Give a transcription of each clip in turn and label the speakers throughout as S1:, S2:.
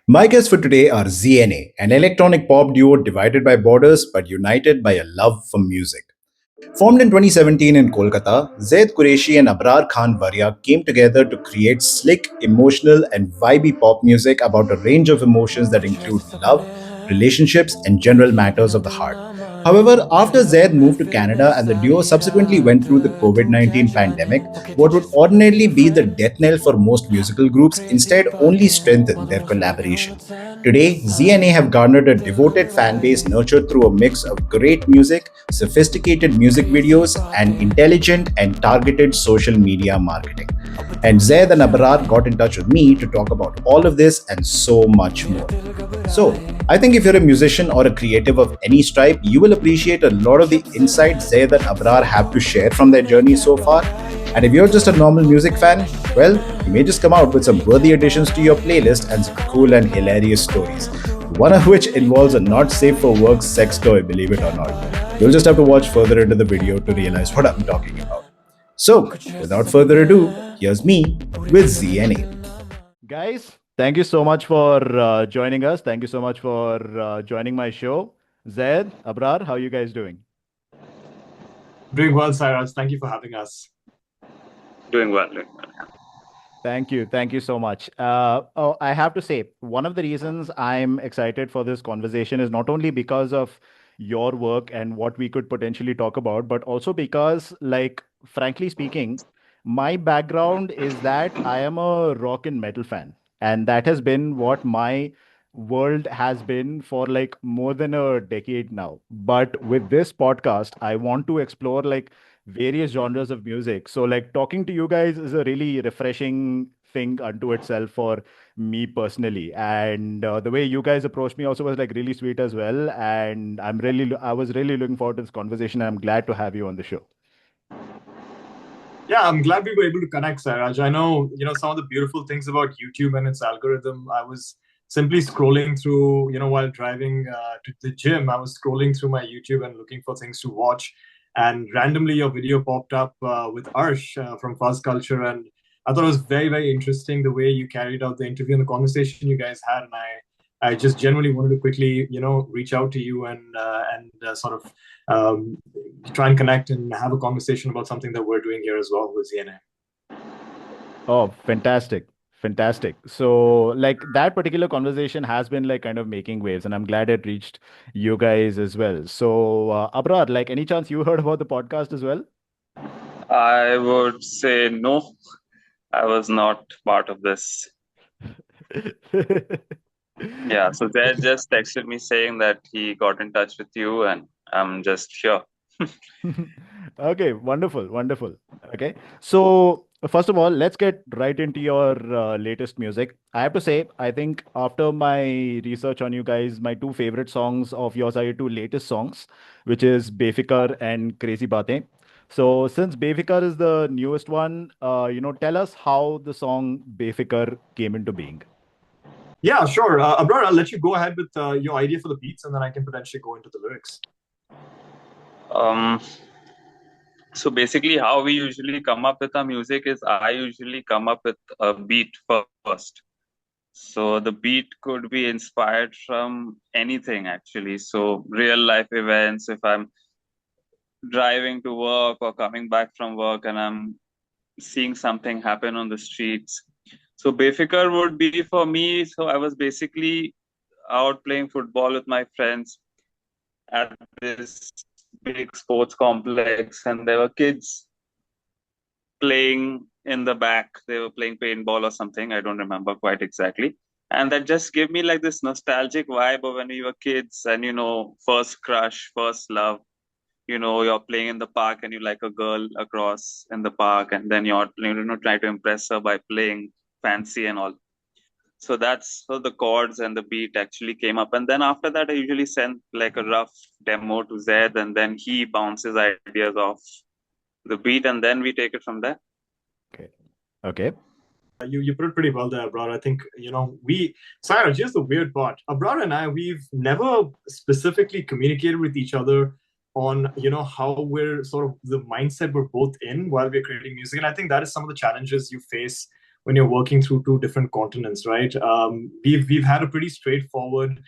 S1: My guests for today are ZNA, an electronic pop duo divided by borders but united by a love for music. Formed in 2017 in Kolkata, Zaid Qureshi and Abraar Khan Varia came together to create slick, emotional, and vibey pop music about a range of emotions that include love, relationships, and general matters of the heart. However, after Zaid moved to Canada and the duo subsequently went through the COVID 19 pandemic, what would ordinarily be the death knell for most musical groups instead only strengthened their collaboration. Today, ZNA have garnered a devoted fan base nurtured through a mix of great music, sophisticated music videos, and intelligent and targeted social media marketing. And Zaid and Abraar got in touch with me to talk about all of this and so much more. So, I think if you're a musician or a creative of any stripe, you will appreciate a lot of the insights Zaid and Abrar have to share from their journey so far. And if you're just a normal music fan, well, you may just come out with some worthy additions to your playlist and some cool and hilarious stories. One of which involves a not safe for work sex toy, believe it or not. You'll just have to watch further into the video to realize what I'm talking about. So, without further ado, here's me with ZNA. Guys, thank you so much for joining us. Thank you so much for joining my show. Zaid, Abrar, how are you guys doing?
S2: Doing well, Cyrus. Thank you for having us.
S3: Doing well, doing well.
S1: Thank you. Thank you so much. I have to say, one of the reasons I'm excited for this conversation is not only because of your work and what we could potentially talk about, but also because, like, frankly speaking, my background is that I am a rock and metal fan. And that has been what my world has been for like more than a decade now. But with this podcast, I want to explore like various genres of music. So, like, talking to you guys is a really refreshing thing unto itself for me personally. And the way you guys approached me also was like really sweet as well. And I was really looking forward to this conversation. And I'm glad to have you on the show.
S2: Yeah, I'm glad we were able to connect, Cyrus. I know, some of the beautiful things about YouTube and its algorithm. I was simply scrolling through, while driving to the gym, I was scrolling through my YouTube and looking for things to watch. And randomly, your video popped up with Arsh from Fuzz Culture. And I thought it was very, very interesting the way you carried out the interview and the conversation you guys had. And I just genuinely wanted to quickly, reach out to you and sort of um, try and connect and have a conversation about something that we're doing here as well with ZNA.
S1: Oh, fantastic. Fantastic. So, like, that particular conversation has been like kind of making waves, and I'm glad it reached you guys as well. So, Abrar, like, any chance you heard about the podcast as well?
S3: I would say no, I was not part of this. Yeah, so Zed just texted me saying that he got in touch with you, and I'm just here.
S1: Okay, wonderful, wonderful. Okay, so first of all, let's get right into your latest music. I have to say, I think after my research on you guys, my two favorite songs of yours are your two latest songs, which is Befikar and Crazy Baate. So since Befikar is the newest one, tell us how the song Befikar came into being.
S2: Yeah, sure. Abrar, I'll let you go ahead with your idea for the beats, and then I can potentially go into the lyrics.
S3: Um, so basically, how we usually come up with our music is I usually come up with a beat first. So the beat could be inspired from anything actually. So real life events, if I'm driving to work or coming back from work and I'm seeing something happen on the streets. So Befikar would be for me. So I was basically out playing football with my friends at this big sports complex, and there were kids playing in the back. They were playing paintball or something. I don't remember quite exactly. And that just gave me like this nostalgic vibe of when we were kids and, first crush, first love. You're playing in the park and you like a girl across in the park, and then you're, trying to impress her by playing fancy and all. So that's how the chords and the beat actually came up. And then after that, I usually send like a rough demo to Zed, and then he bounces ideas off the beat, and then we take it from there.
S1: Okay. Okay.
S2: You put it pretty well there, Abrar. I think, Cyrus, here's the weird part. Abrar and I, we've never specifically communicated with each other on, how we're sort of the mindset we're both in while we're creating music. And I think that is some of the challenges you face when you're working through two different continents, right? We've had a pretty straightforward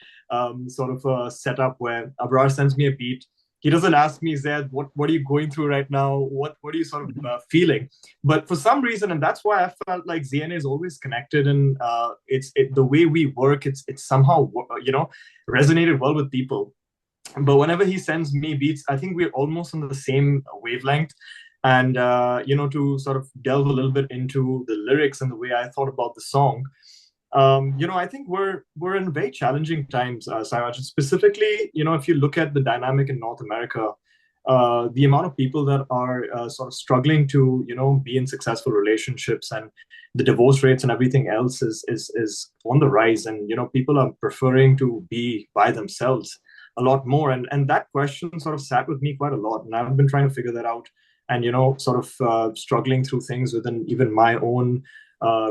S2: sort of setup where Abraar sends me a beat. He doesn't ask me, Zaid, what are you going through right now? What are you sort of feeling? But for some reason, and that's why I felt like ZNA is always connected, and the way we work, it's somehow resonated well with people. But whenever he sends me beats, I think we're almost on the same wavelength. And to sort of delve a little bit into the lyrics and the way I thought about the song, I think we're in very challenging times, Sairaj. Specifically, if you look at the dynamic in North America, the amount of people that are sort of struggling to, be in successful relationships, and the divorce rates and everything else is on the rise, and people are preferring to be by themselves a lot more, and that question sort of sat with me quite a lot, and I've been trying to figure that out, and sort of struggling through things within even my own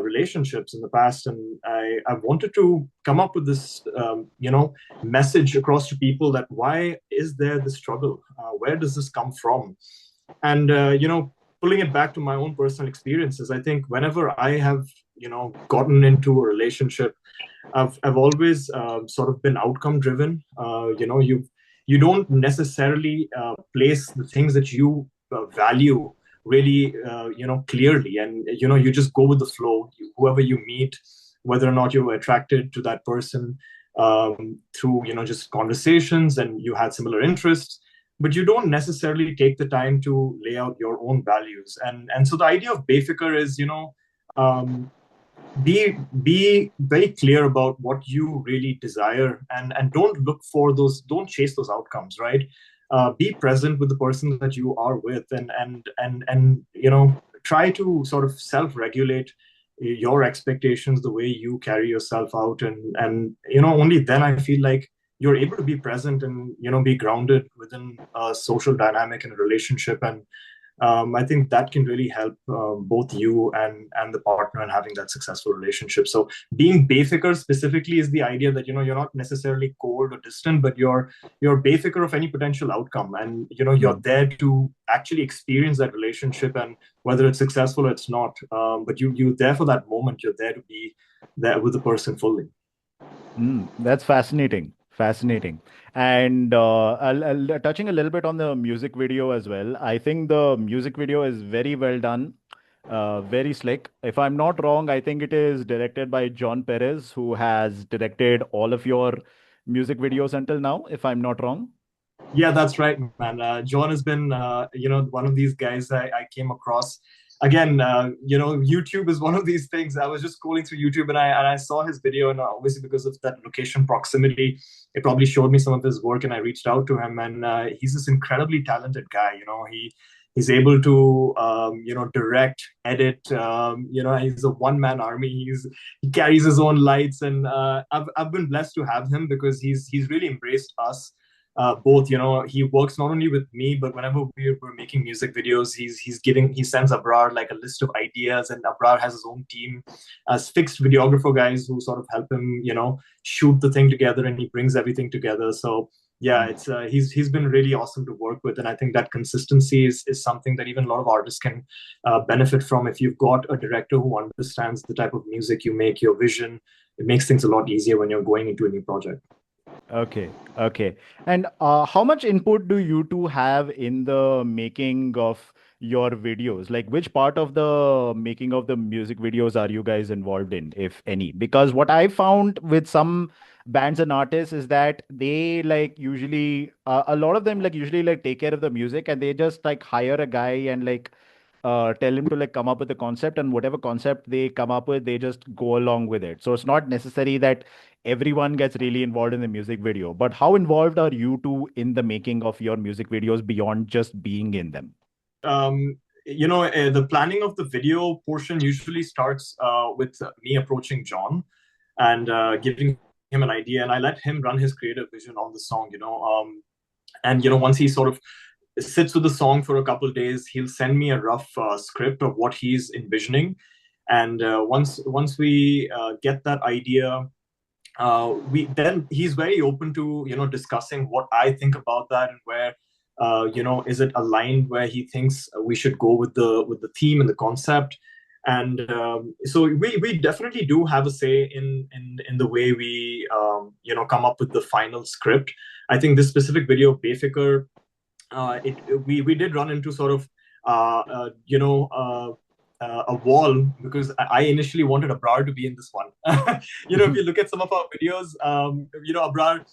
S2: relationships in the past. And I wanted to come up with this, message across to people that why is there the struggle? Where does this come from? And, pulling it back to my own personal experiences, I think whenever I have, gotten into a relationship, I've always sort of been outcome driven. You don't necessarily place the things that you value really clearly, and you just go with the flow. Whoever you meet, whether or not you're attracted to that person through just conversations, and you had similar interests, but you don't necessarily take the time to lay out your own values. And so the idea of Befikar is um, be very clear about what you really desire, and don't chase those outcomes, right? Be present with the person that you are with, and try to sort of self-regulate your expectations, the way you carry yourself out, and only then I feel like you're able to be present and be grounded within a social dynamic and a relationship. And I think that can really help both you and the partner in having that successful relationship. So being Befikar specifically is the idea that you're not necessarily cold or distant, but you're Befikar of any potential outcome, and you're there to actually experience that relationship, and whether it's successful or it's not, but you're there for that moment. You're there to be there with the person fully.
S1: That's fascinating. Fascinating. And touching a little bit on the music video as well. I think the music video is very well done, very slick. If I'm not wrong, I think it is directed by John Perez, who has directed all of your music videos until now, if I'm not wrong.
S2: Yeah, that's right, man. John has been, one of these guys I came across. Again, YouTube is one of these things. I was just scrolling through YouTube, and I saw his video, and obviously because of that location proximity, it probably showed me some of his work, and I reached out to him. And he's this incredibly talented guy. He's able to direct, edit. He's a one-man army. He carries his own lights, and I've been blessed to have him, because he's really embraced us both. He works not only with me, but whenever we're making music videos, he sends Abraar like a list of ideas, and Abraar has his own team as fixed videographer guys who sort of help him shoot the thing together, and he brings everything together. So yeah, it's he's been really awesome to work with, and I think that consistency is something that even a lot of artists can benefit from. If you've got a director who understands the type of music you make, your vision, it makes things a lot easier when you're going into a new project.
S1: Okay, okay. And how much input do you two have in the making of your videos? Like, which part of the making of the music videos are you guys involved in, if any? Because what I found with some bands and artists is that they like usually, a lot of them like usually like take care of the music, and they just like hire a guy and like tell him to like come up with a concept, and whatever concept they come up with, they just go along with it. So it's not necessary that everyone gets really involved in the music video. But how involved are you two in the making of your music videos beyond just being in them?
S2: The planning of the video portion usually starts with me approaching John and giving him an idea, and I let him run his creative vision on the song. And once he sort of sits with the song for a couple of days, he'll send me a rough script of what he's envisioning, and once we get that idea, then he's very open to discussing what I think about that, and where is it aligned where he thinks we should go with the theme and the concept. And so we definitely do have a say in the way we come up with the final script. I think this specific video, Befikar, we did run into sort of a wall, because I initially wanted Abraar to be in this one. If you look at some of our videos, Abraar,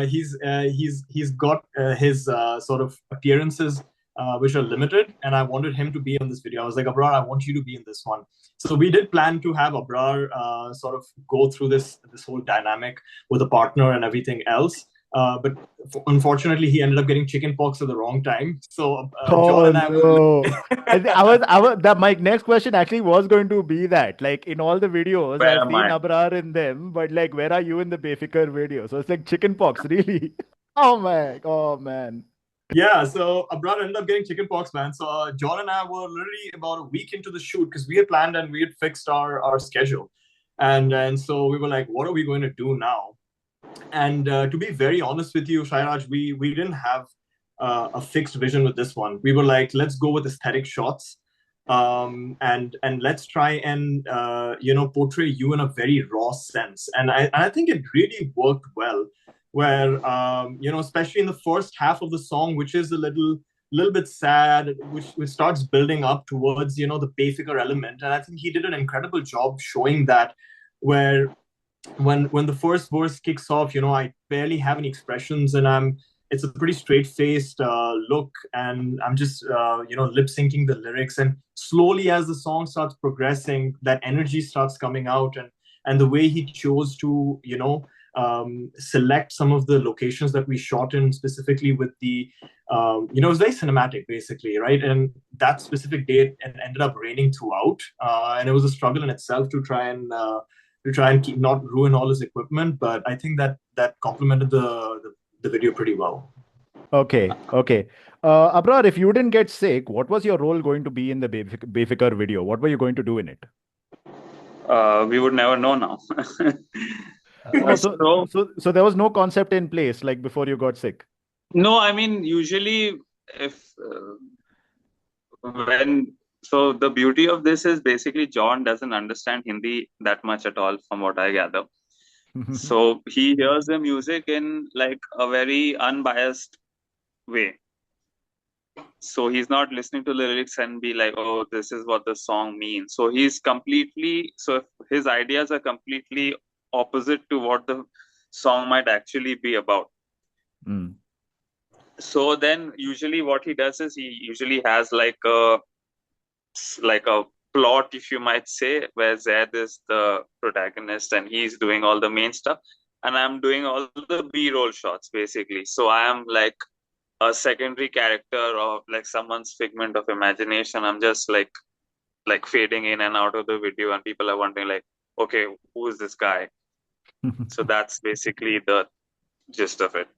S2: he's got his sort of appearances which are limited, and I wanted him to be on this video. I was like, Abraar, I want you to be in this one. So we did plan to have Abraar sort of go through this whole dynamic with a partner and everything else. But unfortunately, he ended up getting chicken pox at the wrong time. So John
S4: Oh
S2: and I were
S4: no. That my next question actually was going to be that. Like in all the videos,
S3: Where
S4: I've
S3: am
S4: seen
S3: I?
S4: Abrar in them, but like where are you in the Befikar video? So it's like chicken pox, really. Oh man.
S2: Yeah, so Abraar ended up getting chicken pox, man. So John and I were literally about a week into the shoot, because we had planned and we had fixed our schedule. And so we were like, what are we going to do now? And to be very honest with you, Shairaj, we didn't have a fixed vision with this one. We were like, let's go with aesthetic shots, and let's try and portray you in a very raw sense. And I think it really worked well. Where especially in the first half of the song, which is a little bit sad, which starts building up towards the Befikar element, and I think he did an incredible job showing that. Where when the first verse kicks off, I barely have any expressions, and it's a pretty straight-faced look, and I'm just lip syncing the lyrics, and slowly as the song starts progressing, that energy starts coming out, and the way he chose to select some of the locations that we shot in, specifically with the it was very cinematic, basically, right? And that specific day, it ended up raining throughout, and it was a struggle in itself to try and keep, not ruin all his equipment. But I think that complemented the video pretty well.
S4: Okay. Abrar, if you didn't get sick, what was your role going to be in the Befikar video? What were you going to do in it?
S3: We would never know now.
S4: Oh, so there was no concept in place like before you got sick.
S3: No, I mean, usually if so the beauty of this is basically John doesn't understand Hindi that much at all, from what I gather. So he hears the music in like a very unbiased way. So he's not listening to the lyrics and be like, oh, this is what the song means. So his ideas are completely opposite to what the song might actually be about.
S4: Mm.
S3: So then usually what he does is he usually has like a plot, if you might say, where Zaid is the protagonist and he's doing all the main stuff, and I'm doing all the B-roll shots, basically. So I am like a secondary character, or like someone's figment of imagination. I'm just like fading in and out of the video, and people are wondering like, okay, who is this guy? So that's basically the gist of it.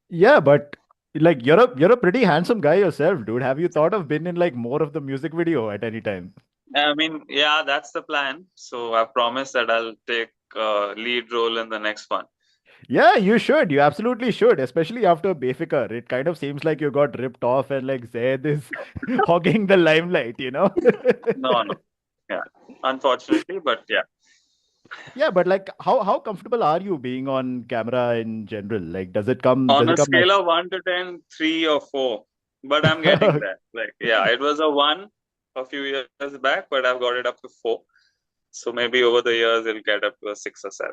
S4: Yeah, but like you're a pretty handsome guy yourself, dude. Have you thought of being in like more of the music video at any time?
S3: I mean, yeah, that's the plan. So I promise that I'll take a lead role in the next one.
S4: Yeah, you should. You absolutely should, especially after Befikar. It kind of seems like you got ripped off and like Zaid is hogging the limelight,
S3: No. Yeah, unfortunately, but yeah.
S4: Yeah, but like how comfortable are you being on camera in general? Like does it
S3: On
S4: come
S3: a scale of 1 to 10, 3 or 4, but I'm getting there. Like, yeah, it was a 1 a few years back, but I've got it up to 4. So maybe over the years it'll get up to a 6 or 7.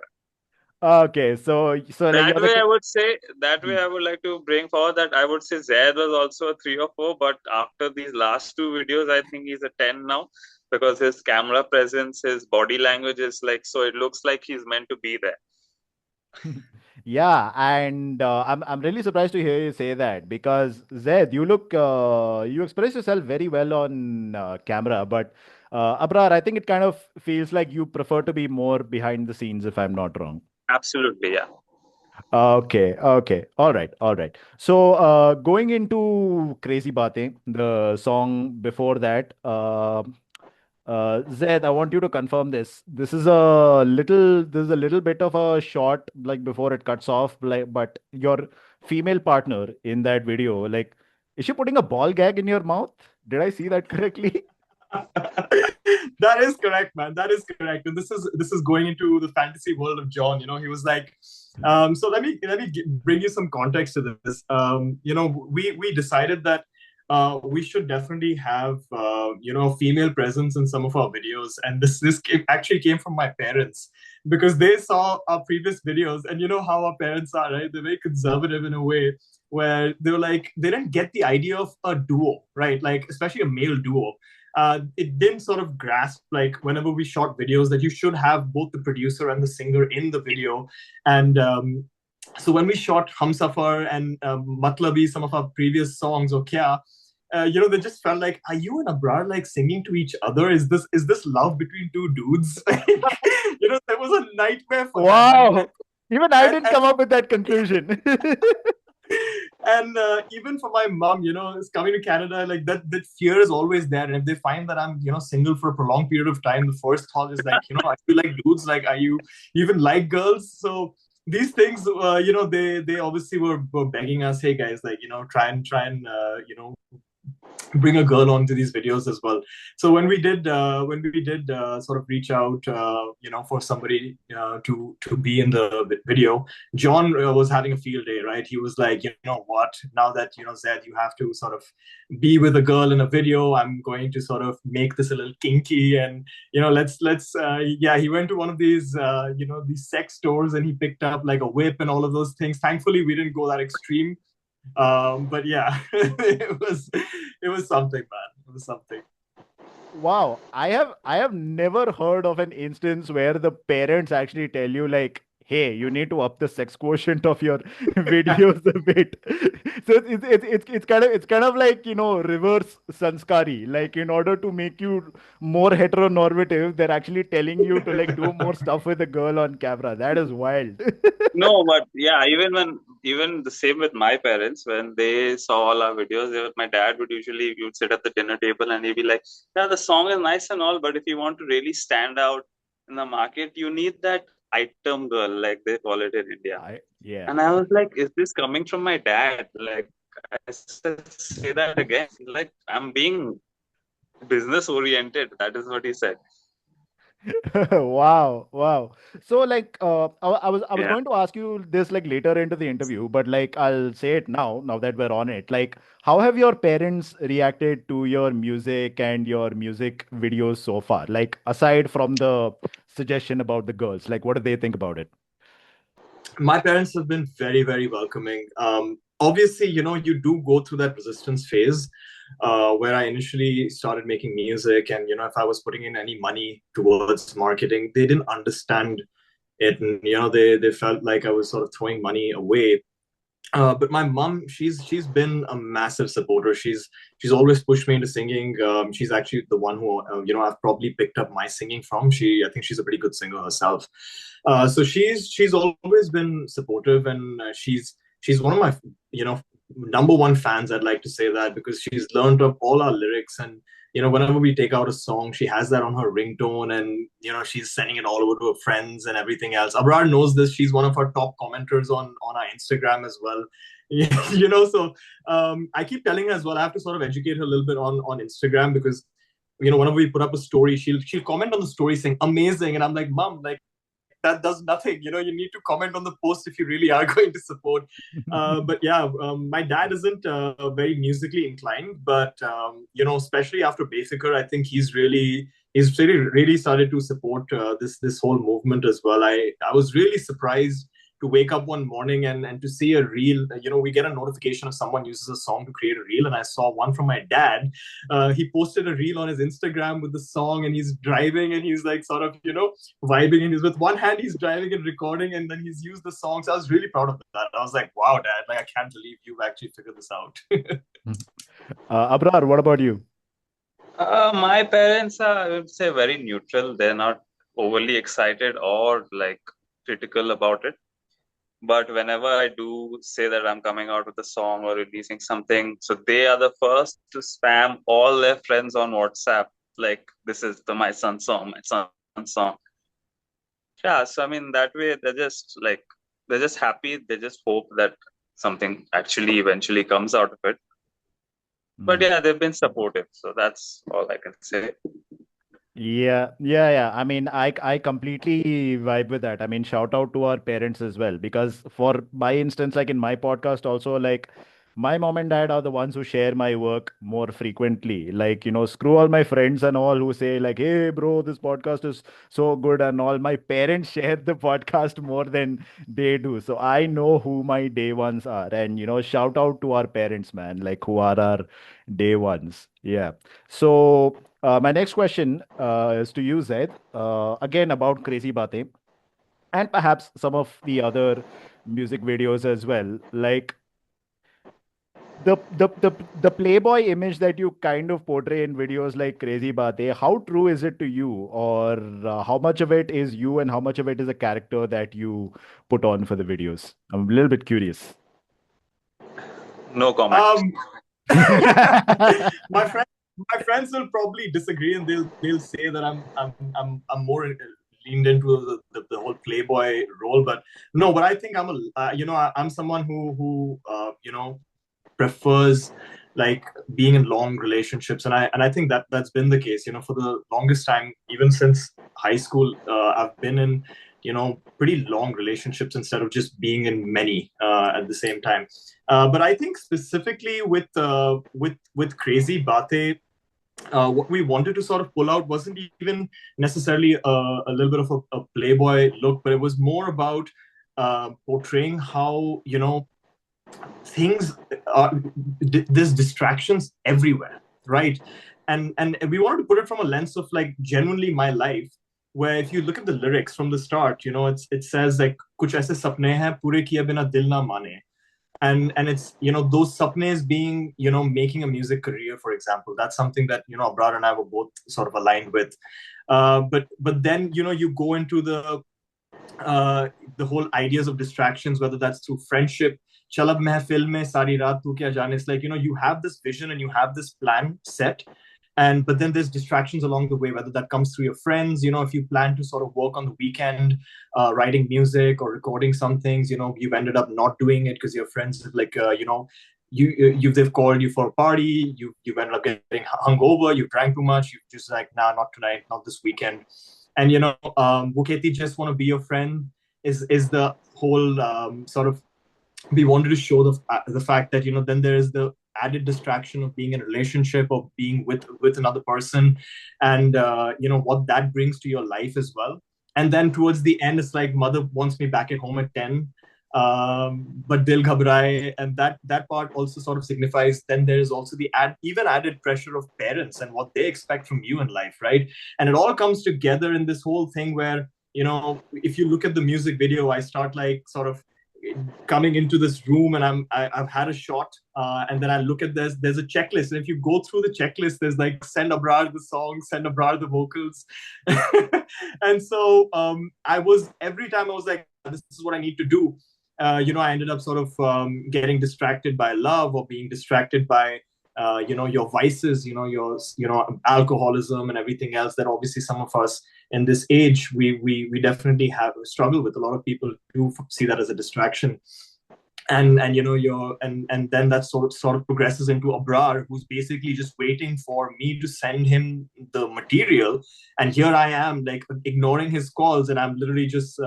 S4: Okay, so like
S3: That way, I would like to bring forward that I would say Zaid was also a 3 or 4, but after these last 2 videos, I think he's a 10 now, because his camera presence, his body language is like, so it looks like he's meant to be there.
S4: Yeah, and I'm really surprised to hear you say that because Zaid, you express yourself very well on camera, but Abrar, I think it kind of feels like you prefer to be more behind the scenes, if I'm not wrong.
S3: Absolutely, yeah.
S4: Okay, all right. So going into Crazy Baate, the song before that, Zaid, I want you to confirm this. This is a little bit of a short, like before it cuts off, like, but your female partner in that video, like, is she putting a ball gag in your mouth? Did I see that correctly?
S2: That is correct, man. That is correct. And this is going into the fantasy world of John. He was like, so let me bring you some context to this. We decided that we should definitely have female presence in some of our videos, and actually came from my parents, because they saw our previous videos, and you know how our parents are, right? They're very conservative in a way, where they were like, they didn't get the idea of a duo, right? Like, especially a male duo. It didn't sort of grasp, like, whenever we shot videos, that you should have both the producer and the singer in the video. And so when we shot Humsafar and Matlabi, some of our previous songs, or Kya, they just felt like, are you and Abraar like singing to each other? Is this love between two dudes? There was a nightmare for that.
S4: Wow. Even I didn't
S2: and
S4: come up with that conclusion.
S2: and even for my mom, is coming to Canada, like that fear is always there. And if they find that I'm, single for a prolonged period of time, the first thought is like, are you like dudes? Like, are you even like girls? So these things, they obviously were begging us, hey guys, like, try and bring a girl onto these videos as well. So when we did sort of reach out, for somebody to be in the video, John was having a field day, right? He was like, you know what? Now that Zaid, you have to sort of be with a girl in a video. I'm going to sort of make this a little kinky, and let's he went to one of these these sex stores, and he picked up like a whip and all of those things. Thankfully, we didn't go that extreme. But yeah, it was something, man. It was something.
S4: Wow, I have never heard of an instance where the parents actually tell you like, hey, you need to up the sex quotient of your videos a bit. So it's kind of like, reverse sanskari. Like, in order to make you more heteronormative, they're actually telling you to like do more stuff with a girl on camera. That is wild.
S3: No, but yeah, even the same with my parents, when they saw all our videos, my dad would usually, we would sit at the dinner table and he'd be like, yeah, the song is nice and all, but if you want to really stand out in the market, you need that item girl, like they call it in India.
S4: Yeah.
S3: And I was like, is this coming from my dad? Like, I said, say that again. Like, I'm being business oriented. That is what he said.
S4: Wow. So like I was
S3: Yeah.
S4: going to ask you this like later into the interview, but like I'll say it now that we're on it. Like, how have your parents reacted to your music and your music videos so far? Like, aside from the suggestion about the girls, like what do they think about it?
S2: My parents have been very, very welcoming. Obviously, you do go through that resistance phase, where I initially started making music, and if I was putting in any money towards marketing, they didn't understand it, and they felt like I was sort of throwing money away. But my mom, she's been a massive supporter. She's always pushed me into singing. She's actually the one who I've probably picked up my singing from. I think she's a pretty good singer herself. So she's always been supportive, and she's one of my number one fans. I'd like to say that, because she's learned of all our lyrics, and whenever we take out a song, she has that on her ringtone, and she's sending it all over to her friends and everything else. Abraar knows this. She's one of our top commenters on our Instagram as well. So I keep telling her as well, I have to sort of educate her a little bit on Instagram, because whenever we put up a story, she'll comment on the story saying amazing, and I'm like, mom, like, that does nothing. You need to comment on the post if you really are going to support. But yeah, my dad isn't very musically inclined, but especially after Befikar, I think he's really started to support this whole movement as well. I was really surprised to wake up one morning and to see a reel. We get a notification if someone uses a song to create a reel, and I saw one from my dad. He posted a reel on his Instagram with the song, and he's driving, and he's like sort of vibing, and he's with one hand he's driving and recording, and then he's used the song. So I was really proud of that. I was like, wow, dad, like, I can't believe you've actually figured this out.
S4: Abrar, what about you?
S3: My parents are, I would say, very neutral. They're not overly excited or like critical about it. But whenever I do say that I'm coming out with a song or releasing something, so they are the first to spam all their friends on WhatsApp, like, this is my son's song, my son's song. Yeah, so I mean, that way they're just happy. They just hope that something actually eventually comes out of it. But yeah, they've been supportive, so that's all I can say.
S4: Yeah. I mean, I completely vibe with that. I mean, shout out to our parents as well, because for my instance, like in my podcast also, like my mom and dad are the ones who share my work more frequently. Like, screw all my friends and all who say like, hey bro, this podcast is so good and all. My parents share the podcast more than they do. So I know who my day ones are. And shout out to our parents, man, like who are our day ones. Yeah. So my next question is to you, Zaid. Again about Crazy Baate and perhaps some of the other music videos as well. Like the playboy image that you kind of portray in videos like Crazy Baate, how true is it to you, or how much of it is you and how much of it is a character that you put on for the videos? I'm a little bit curious.
S3: No comment.
S2: My friend, my friends will probably disagree, and they'll say that I'm more leaned into the whole playboy role. But no, but I think I'm a I'm someone who prefers like being in long relationships, and I think that's been the case for the longest time, even since high school. I've been in pretty long relationships instead of just being in many at the same time. But I think specifically with Crazy Baate, what we wanted to sort of pull out wasn't even necessarily a little bit of a playboy look, but it was more about portraying how things are there's distractions everywhere, right? And we wanted to put it from a lens of like genuinely my life, where if you look at the lyrics from the start, it says like kuch aise sapne hain pure kiye bina dil na mane. And it's those sapnes being making a music career, for example. That's something that Abraar and I were both sort of aligned with. But then you go into uh, the whole ideas of distractions, whether that's through friendship. Chalab mehfil mein sari raat tu kya jaane. It's like you have this vision and you have this plan set, and but then there's distractions along the way, whether that comes through your friends. If you plan to sort of work on the weekend, writing music or recording some things, you've ended up not doing it because your friends have like they've called you for a party, you've ended up getting hungover, you drank too much, you just like, nah, not tonight, not this weekend. And Buketi just want to be your friend is the whole sort of, we wanted to show the fact that then there is the added distraction of being in a relationship, of being with another person, and what that brings to your life as well. And then towards the end, it's like mother wants me back at home at 10, but dil ghabraye, and that part also sort of signifies then there is also the even added pressure of parents and what they expect from you in life, right? And it all comes together in this whole thing where if you look at the music video, I start like sort of coming into this room, and I've had a shot, and then I look at there's a checklist, and if you go through the checklist, there's like send Abraar the song, send Abraar the vocals. And so I was, every time I was like, this is what I need to do. I ended up sort of getting distracted by love, or being distracted by your vices, your alcoholism and everything else that obviously some of us in this age we definitely have struggle with. A lot of people do see that as a distraction. And and then that sort of progresses into Abraar, who's basically just waiting for me to send him the material, and here I am like ignoring his calls, and I'm literally just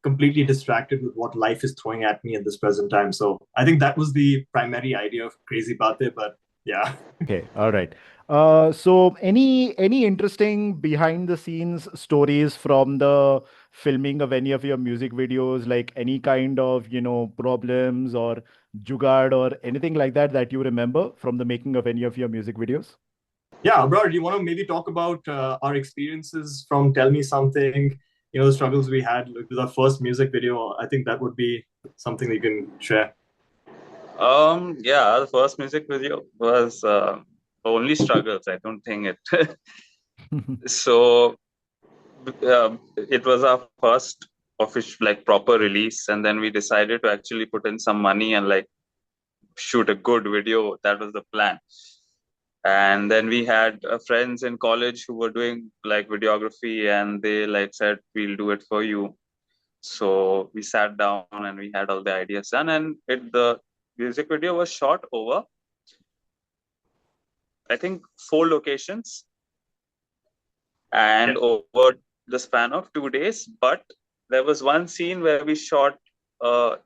S2: completely distracted with what life is throwing at me at this present time. So I think that was the primary idea of Crazy Baate. But yeah.
S4: Okay, all right. So any interesting behind the scenes stories from the filming of any of your music videos, like any kind of, problems or jugaad or anything like that that you remember from the making of any of your music videos?
S2: Yeah, bro, do you want to maybe talk about our experiences from Tell Me Something, the struggles we had with our first music video? I think that would be something you can share.
S3: Yeah, the first music video was only struggles. I don't think it. So it was our first official, like, proper release, and then we decided to actually put in some money and like shoot a good video. That was the plan. And then we had friends in college who were doing like videography, and they like said, we'll do it for you. So we sat down and we had all the ideas done, and the music video was shot over, I think, 4 locations. and over the span of 2 days. But there was one scene where we shot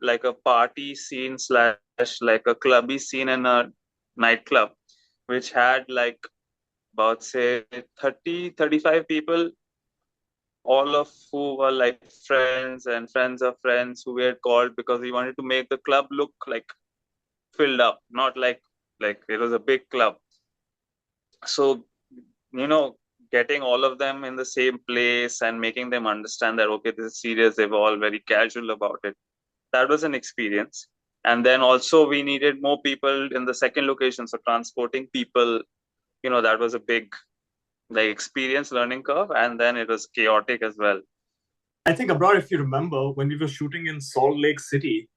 S3: like a party scene slash like a clubby scene in a nightclub, which had like about say 30-35 people, all of who were like friends and friends of friends who we had called because we wanted to make the club look like filled up, not like it was a big club. So, you know, getting all of them in the same place and making them understand that okay, this is serious, they were all very casual about it. That was an experience. And then also we needed more people in the second location, so transporting people, that was a big like experience learning curve, and then it was chaotic as well.
S2: I think, Abraar, if you remember, when we were shooting in Salt Lake City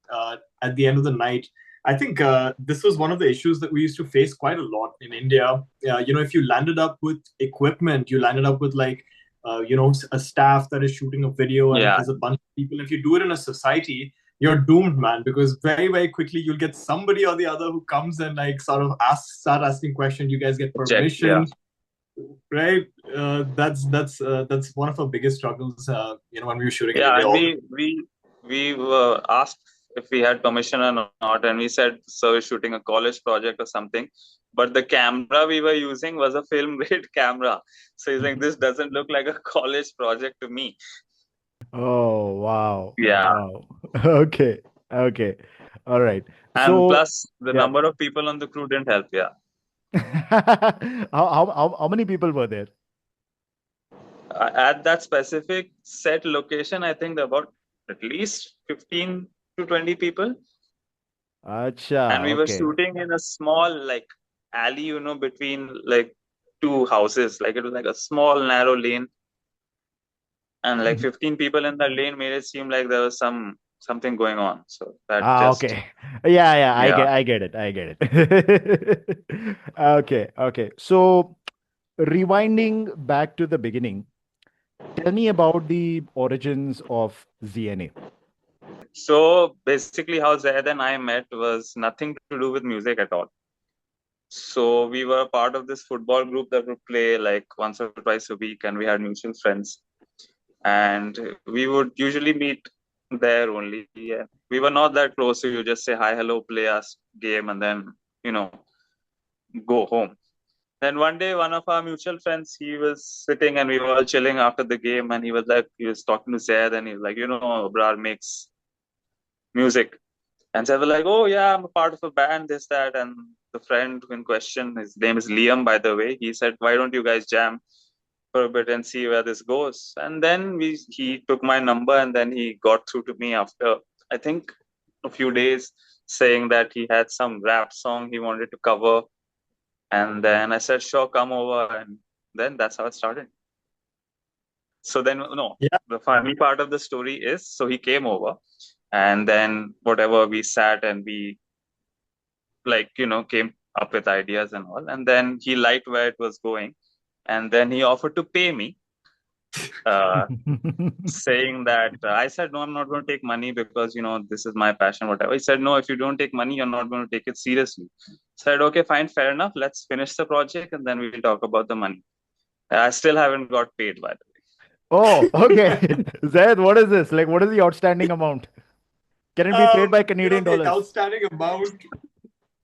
S2: at the end of the night, I think this was one of the issues that we used to face quite a lot in India. If you landed up with equipment, you landed up with like, a staff that is shooting a video and there's a bunch of people. If you do it in a society, you're doomed, man, because very, very quickly you'll get somebody or the other who comes and like sort of start asking questions. You guys get permission. Right, that's one of our biggest struggles. When we were shooting.
S3: Yeah, and we were asked if we had permission or not, and we said so. We're shooting a college project or something, but the camera we were using was a film grade camera. So he's like, this doesn't look like a college project to me.
S4: Oh wow!
S3: Yeah.
S4: Wow. Okay. All right.
S3: And
S4: so
S3: plus, the number of people on the crew didn't help. Yeah.
S4: how many people were there?
S3: At that specific set location, I think there were about at least 15 to 20 people.
S4: Acha,
S3: and we were shooting in a small like alley, between like two houses. Like it was like a small narrow lane, and like 15 people in the lane made it seem like there was something going on. So that
S4: okay. Yeah. I get it. Okay. So rewinding back to the beginning, tell me about the origins of ZNA.
S3: So basically, how Zaid and I met was nothing to do with music at all. So we were part of this football group that would play like once or twice a week, and we had mutual friends. And we would usually meet there only. Yeah. We were not that close, so you just say hi, hello, play us game, and then go home. Then one day, one of our mutual friends, he was sitting and we were all chilling after the game, and he was talking to Zaid, and he was like, Abraar makes music. And Zaid was like, oh yeah, I'm a part of a band, this, that. And the friend in question, his name is Liam, by the way, he said, why don't you guys jam for a bit and see where this goes? And then he took my number, and then he got through to me after, I think, a few days, saying that he had some rap song he wanted to cover. And then I said, sure, come over. And then that's how it started. So then, the funny part of the story is, so he came over, and then whatever, we sat and we came up with ideas and all. And then he liked where it was going. And then he offered to pay me, saying that I said, no, I'm not going to take money because, this is my passion, whatever. He said, no, if you don't take money, you're not going to take it seriously. Said, okay, fine, fair enough. Let's finish the project and then we'll talk about the money. I still haven't got paid, by the way.
S4: Oh, okay. Zaid, what is this? Like, what is the outstanding amount? Can it be paid by Canadian dollars?
S2: The outstanding amount.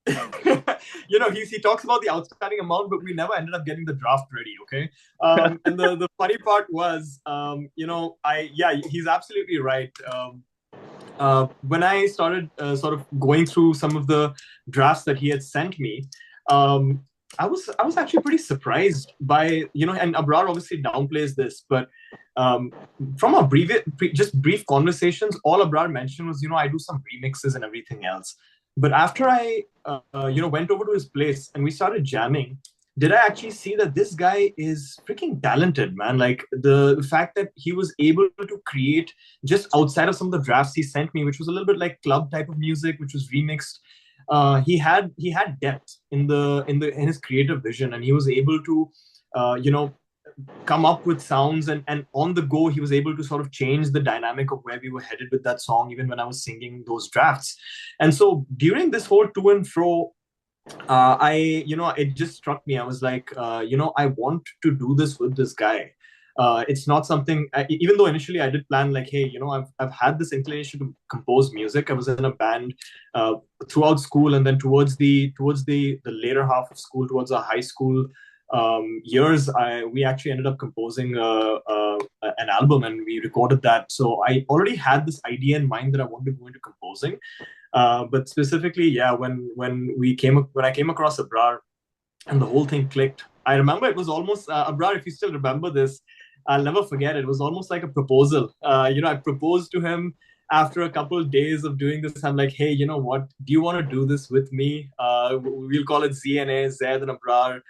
S2: He talks about the outstanding amount, but we never ended up getting the draft ready. Okay. And the funny part was, he's absolutely right. When I started sort of going through some of the drafts that he had sent me, I was actually pretty surprised by, and Abraar obviously downplays this, but from our brief conversations, all Abraar mentioned was, I do some remixes and everything else. But after I, went over to his place and we started jamming, did I actually see that this guy is freaking talented, man? Like the fact that he was able to create just outside of some of the drafts he sent me, which was a little bit like club type of music, which was remixed. He had depth in his creative vision, and he was able to, come up with sounds, and on the go he was able to sort of change the dynamic of where we were headed with that song, even when I was singing those drafts. And so during this whole to and fro, it just struck me. I was like, I want to do this with this guy. It's not something, even though initially I did plan like, hey, I've had this inclination to compose music. I was in a band throughout school, and then towards the later half of school, towards our high school years, we actually ended up composing an album, and we recorded that. So I already had this idea in mind that I wanted to go into composing. But specifically, yeah, when I came across Abraar and the whole thing clicked, I remember it was almost Abraar. If you still remember this, I'll never forget it. It was almost like a proposal. I proposed to him after a couple of days of doing this. I'm like, hey, you know what? Do you want to do this with me? We'll call it ZNA, Zaid and Abraar.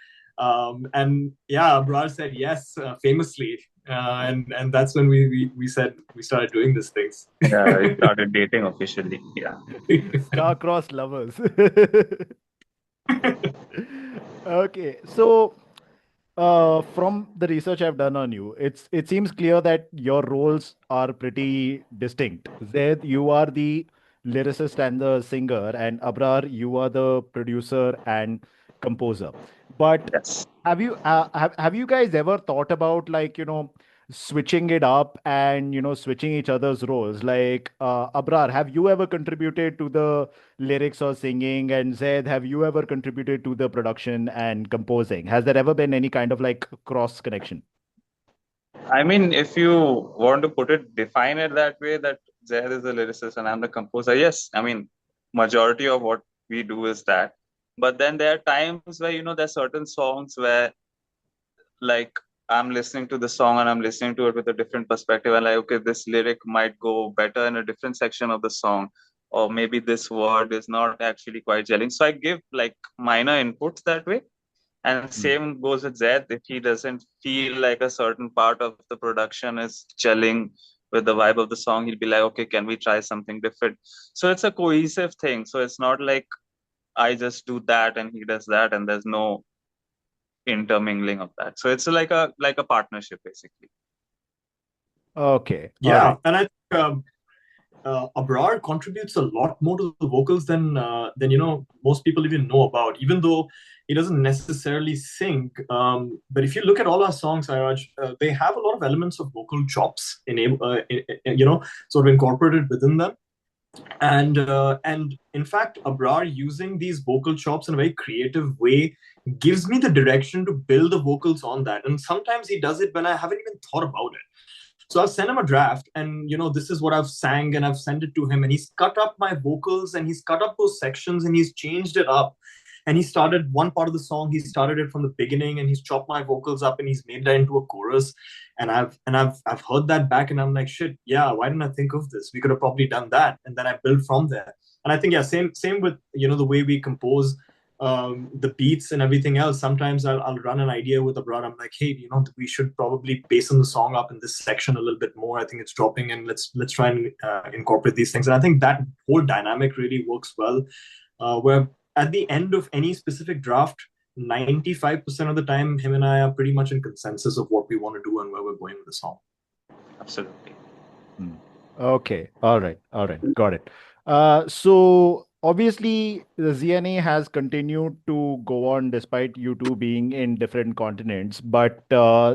S2: And yeah, Abraar said yes, famously. And that's when we said we started doing these things.
S3: Yeah, we started dating officially. Yeah.
S4: Star-crossed lovers. Okay, so from the research I've done on you, it seems clear that your roles are pretty distinct. Zaid, you are the lyricist and the singer, and Abrar, you are the producer and composer. But
S3: Yes.
S4: have you guys ever thought about, like, switching it up and switching each other's roles? Like, Abrar, have you ever contributed to the lyrics or singing? And Zaid, have you ever contributed to the production and composing? Has there ever been any kind of like cross connection?
S3: I mean, if you want to define it that way, that Zaid is the lyricist and I'm the composer, yes. I mean, majority of what we do is that. But then there are times where, there's certain songs where, like, I'm listening to the song and I'm listening to it with a different perspective, and like, okay, this lyric might go better in a different section of the song, or maybe this word is not actually quite gelling. So I give like minor inputs that way. And same goes with Zaid. If he doesn't feel like a certain part of the production is gelling with the vibe of the song, he'll be like, okay, can we try something different? So it's a cohesive thing. So it's not like I just do that and he does that and there's no intermingling of that. So it's like a partnership basically.
S4: Okay, all
S2: Yeah,
S4: right.
S2: and I think Abraar contributes a lot more to the vocals than most people even know about. Even though he doesn't necessarily sing, but if you look at all our songs, Iraj, they have a lot of elements of vocal chops sort of incorporated within them. And in fact, Abraar using these vocal chops in a very creative way gives me the direction to build the vocals on that. And sometimes he does it when I haven't even thought about it. So I've sent him a draft, and this is what I've sang, and I've sent it to him, and he's cut up my vocals, and he's cut up those sections, and he's changed it up. And he started one part of the song, he started it from the beginning, and he's chopped my vocals up, and he's made that into a chorus. And I've heard that back, and I'm like, shit, yeah, why didn't I think of this? We could have probably done that, and then I built from there. And I think, yeah, same with the way we compose the beats and everything else. Sometimes I'll run an idea with Abraar. I'm like, hey, we should probably basen the song up in this section a little bit more. I think it's dropping, and let's try and incorporate these things. And I think that whole dynamic really works well. Where at the end of any specific draft, 95% of the time, him and I are pretty much in consensus of what we want to do and where we're going with the song.
S3: Absolutely.
S4: Okay, all right, got it. So obviously the ZNA has continued to go on despite you two being in different continents. But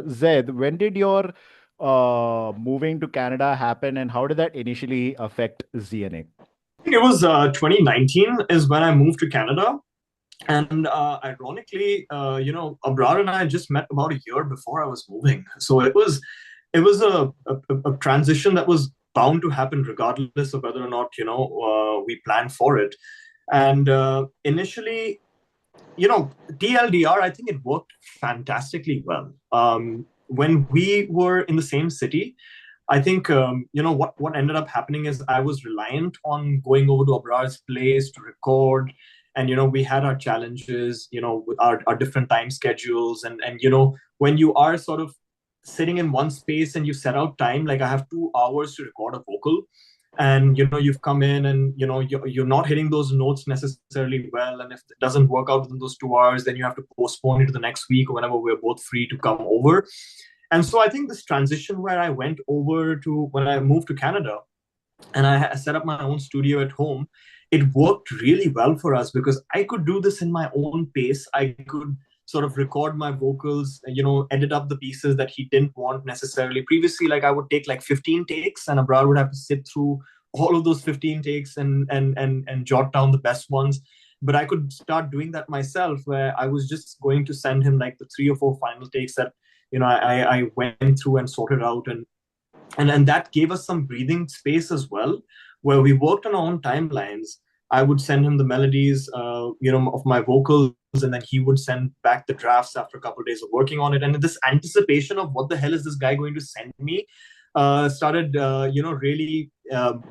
S4: Zaid, when did your moving to Canada happen, and how did that initially affect ZNA?
S2: I think it was 2019 is when I moved to Canada. And ironically, Abraar and I just met about a year before I was moving. So it was a transition that was bound to happen regardless of whether or not we planned for it. And initially, TLDR, I think it worked fantastically well. When we were in the same city, I think what ended up happening is I was reliant on going over to Abraar's place to record, and we had our challenges, with our different time schedules, and when you are sort of sitting in one space and you set out time, like I have 2 hours to record a vocal, and you've come in and you're not hitting those notes necessarily well, and if it doesn't work out within those 2 hours, then you have to postpone it to the next week or whenever we're both free to come over. And so I think this transition where I went over to when I moved to Canada and I set up my own studio at home, it worked really well for us because I could do this in my own pace. I could sort of record my vocals, edit up the pieces that he didn't want necessarily. Previously, like I would take like 15 takes, and Abraar would have to sit through all of those 15 takes and jot down the best ones. But I could start doing that myself, where I was just going to send him like the 3 or 4 final takes that I went through and sorted out, and that gave us some breathing space as well, where we worked on our own timelines. I would send him the melodies, of my vocals, and then he would send back the drafts after a couple of days of working on it. And this anticipation of what the hell is this guy going to send me started, really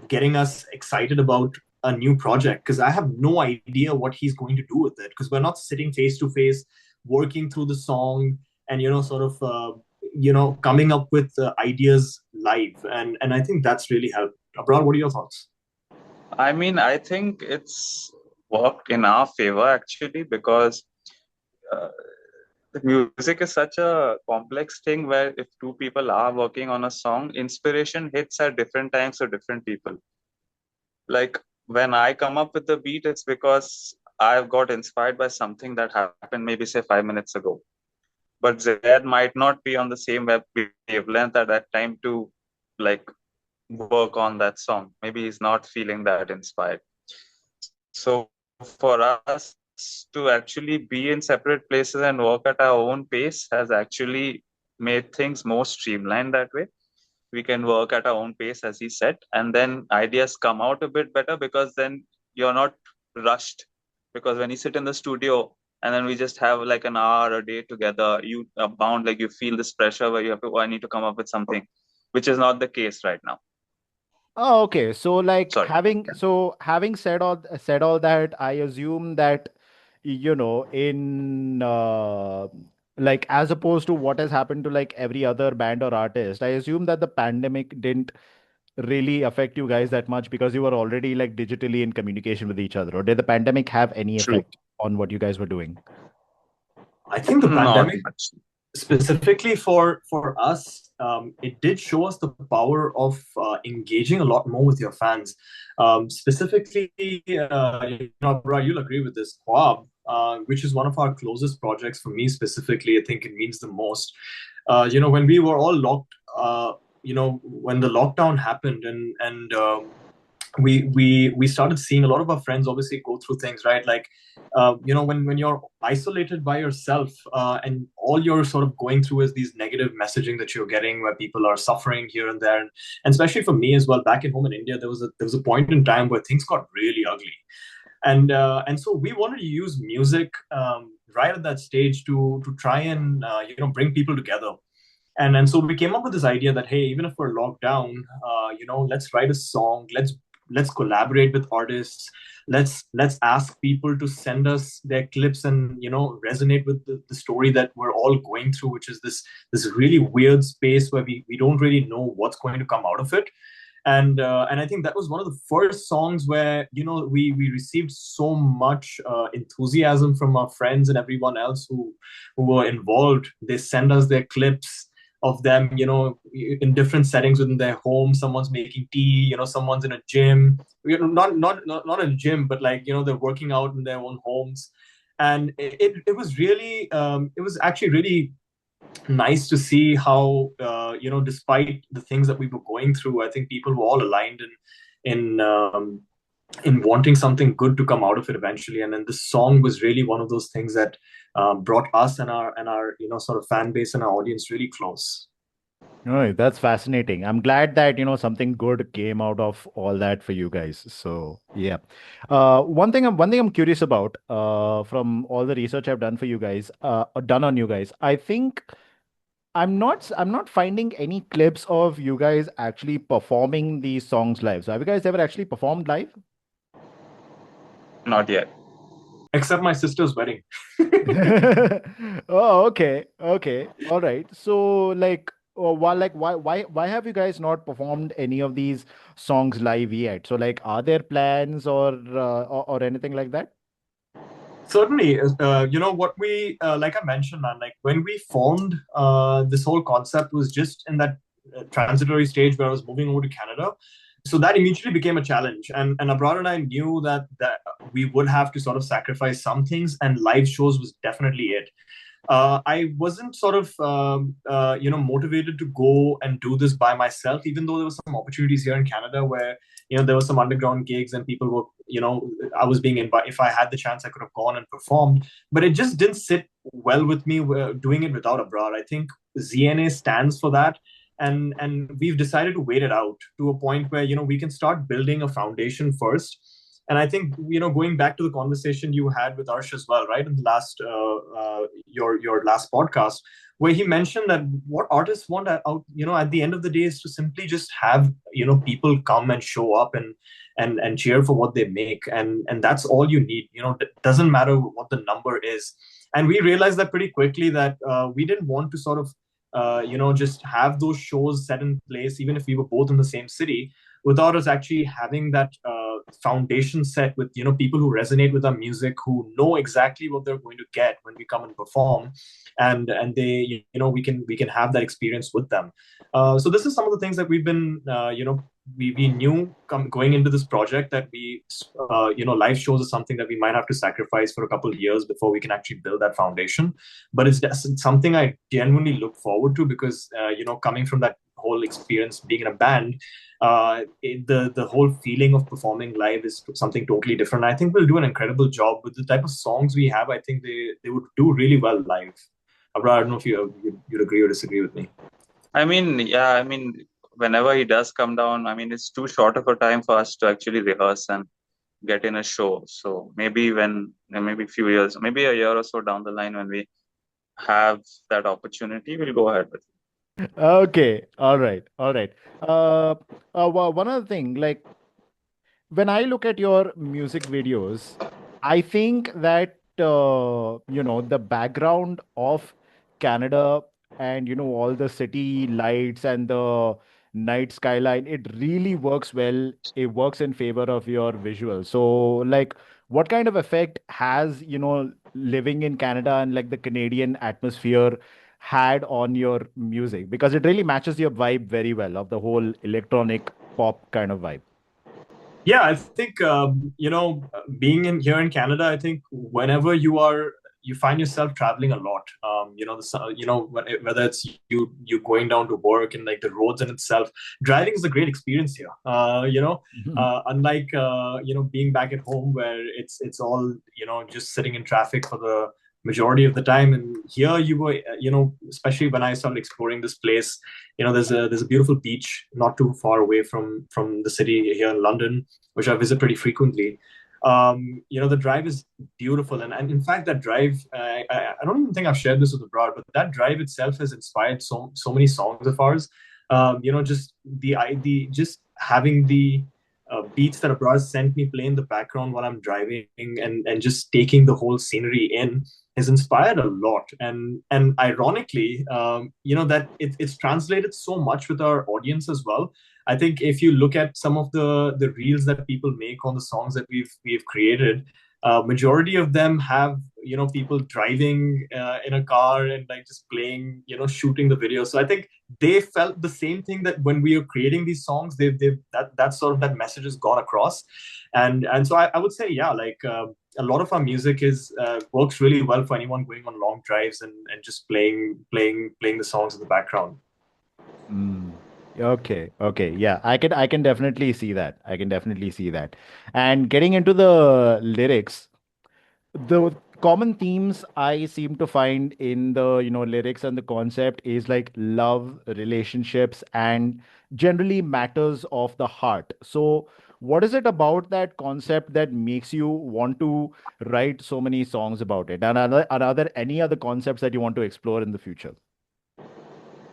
S2: getting us excited about a new project, because I have no idea what he's going to do with it, because we're not sitting face to face working through the song and coming up with ideas live, and I think that's really helped. Abraar, what are your thoughts?
S3: I mean, I think it's worked in our favor actually, because the music is such a complex thing where if two people are working on a song, inspiration hits at different times for different people. Like when I come up with the beat, it's because I've got inspired by something that happened maybe say 5 minutes ago. But Zaid might not be on the same wavelength at that time to like work on that song. Maybe he's not feeling that inspired. So for us to actually be in separate places and work at our own pace has actually made things more streamlined that way. We can work at our own pace, as he said, and then ideas come out a bit better, because then you're not rushed. Because when you sit in the studio and then we just have like an hour a day together, you are bound, like you feel this pressure where you have to, oh, I need to come up with something, which is not the case right now.
S4: Oh, okay. So like
S3: Sorry.
S4: having said all that, I assume that in like as opposed to what has happened to like every other band or artist, I assume that the pandemic didn't really affect you guys that much because you were already like digitally in communication with each other. Or did the pandemic have any
S3: True.
S4: effect on what you guys were doing?
S2: I think the
S3: Not
S2: pandemic,
S3: much.
S2: specifically for us, it did show us the power of engaging a lot more with your fans. Specifically, Bra, you'll agree with this. Quab, which is one of our closest projects for me specifically, I think it means the most. When we were all locked, when the lockdown happened, and we started seeing a lot of our friends obviously go through things, right? Like, when you're isolated by yourself, and all you're sort of going through is these negative messaging that you're getting, where people are suffering here and there, and especially for me as well, back at home in India, there was a point in time where things got really ugly, and so we wanted to use music right at that stage to try and bring people together. And so we came up with this idea that, hey, even if we're locked down, let's write a song, let's collaborate with artists, let's ask people to send us their clips and resonate with the story that we're all going through, which is this really weird space where we don't really know what's going to come out of it. And I think that was one of the first songs where we received so much enthusiasm from our friends and everyone else who were involved. They send us their clips of them, in different settings within their home. Someone's making tea, someone's in a gym, not a gym, but like, they're working out in their own homes. And it was really, it was actually really nice to see how, despite the things that we were going through, I think people were all aligned in wanting something good to come out of it eventually. And then this song was really one of those things that brought us and our sort of fan base and our audience really close.
S4: Oh, that's fascinating. I'm glad that, something good came out of all that for you guys. So, yeah. One thing I'm curious about, from all the research I've done for you guys, done on you guys, I think I'm not finding any clips of you guys actually performing these songs live. So, have you guys ever actually performed live?
S3: Not yet.
S2: Except my sister's wedding.
S4: Oh, okay. Okay. All right. So, like, why have you guys not performed any of these songs live yet? So, like, are there plans or anything like that?
S2: Certainly, what we like I mentioned, man. Like when we formed, this whole concept was just in that transitory stage where I was moving over to Canada. So that immediately became a challenge, and Abrar and I knew that we would have to sort of sacrifice some things, and live shows was definitely it. I wasn't sort of motivated to go and do this by myself, even though there were some opportunities here in Canada where there were some underground gigs and people were, I was being invited. If I had the chance, I could have gone and performed, but it just didn't sit well with me doing it without Abraar. I think ZNA stands for that. And we've decided to wait it out to a point where we can start building a foundation first. And I think going back to the conversation you had with Arsh as well, right, in the last your last podcast, where he mentioned that what artists want out at the end of the day is to simply just have people come and show up and cheer for what they make, and that's all you need. It doesn't matter what the number is. And we realized that pretty quickly that we didn't want to sort of just have those shows set in place, even if we were both in the same city, without us actually having that foundation set with people who resonate with our music, who know exactly what they're going to get when we come and perform, and they we can have that experience with them. So this is some of the things that we've been we knew going into this project that we live shows is something that we might have to sacrifice for a couple of years before we can actually build that foundation. But it's something I genuinely look forward to, because coming from that whole experience being in a band, the whole feeling of performing live is something totally different. I think we'll do an incredible job with the type of songs we have. I think they would do really well live. Abraar, I don't know if you'd agree or disagree with me.
S3: I mean, yeah, I mean, whenever he does come down, I mean, it's too short of a time for us to actually rehearse and get in a show. So maybe maybe a few years, maybe a year or so down the line, when we have that opportunity, we'll go ahead with it.
S4: Okay, all right, all right. One other thing, like when I look at your music videos, I think that the background of Canada and all the city lights and the night skyline, it really works well. It works in favor of your visual. So, like, what kind of effect has living in Canada and like the Canadian atmosphere had on your music? Because it really matches your vibe very well of the whole electronic pop kind of vibe.
S2: Yeah, I think being here in Canada, I think whenever you find yourself traveling a lot. Whether it's you going down to work and like the roads in itself, driving is a great experience here. Unlike being back at home where it's all just sitting in traffic for the majority of the time. And here you were, especially when I started exploring this place, there's a beautiful beach not too far away from the city here in London, which I visit pretty frequently. The drive is beautiful, and in fact, that drive, I don't even think I've shared this with Abraar, but that drive itself has inspired so many songs of ours. Just just having the beats that Abraar sent me play in the background while I'm driving, and just taking the whole scenery in has inspired a lot. And ironically, that it's translated so much with our audience as well. I think if you look at some of the reels that people make on the songs that we've created, majority of them have people driving in a car and like just playing, shooting the video. So I think they felt the same thing, that when we are creating these songs, that sort of that message has gone across. And so I would say, yeah, like a lot of our music works really well for anyone going on long drives and just playing the songs in the background.
S4: Mm. Okay, okay. Yeah, I can definitely see that. I can definitely see that. And getting into the lyrics, the common themes I seem to find in the, lyrics and the concept is like love, relationships, and generally matters of the heart. So, what is it about that concept that makes you want to write so many songs about it? And are there any other concepts that you want to explore in the future?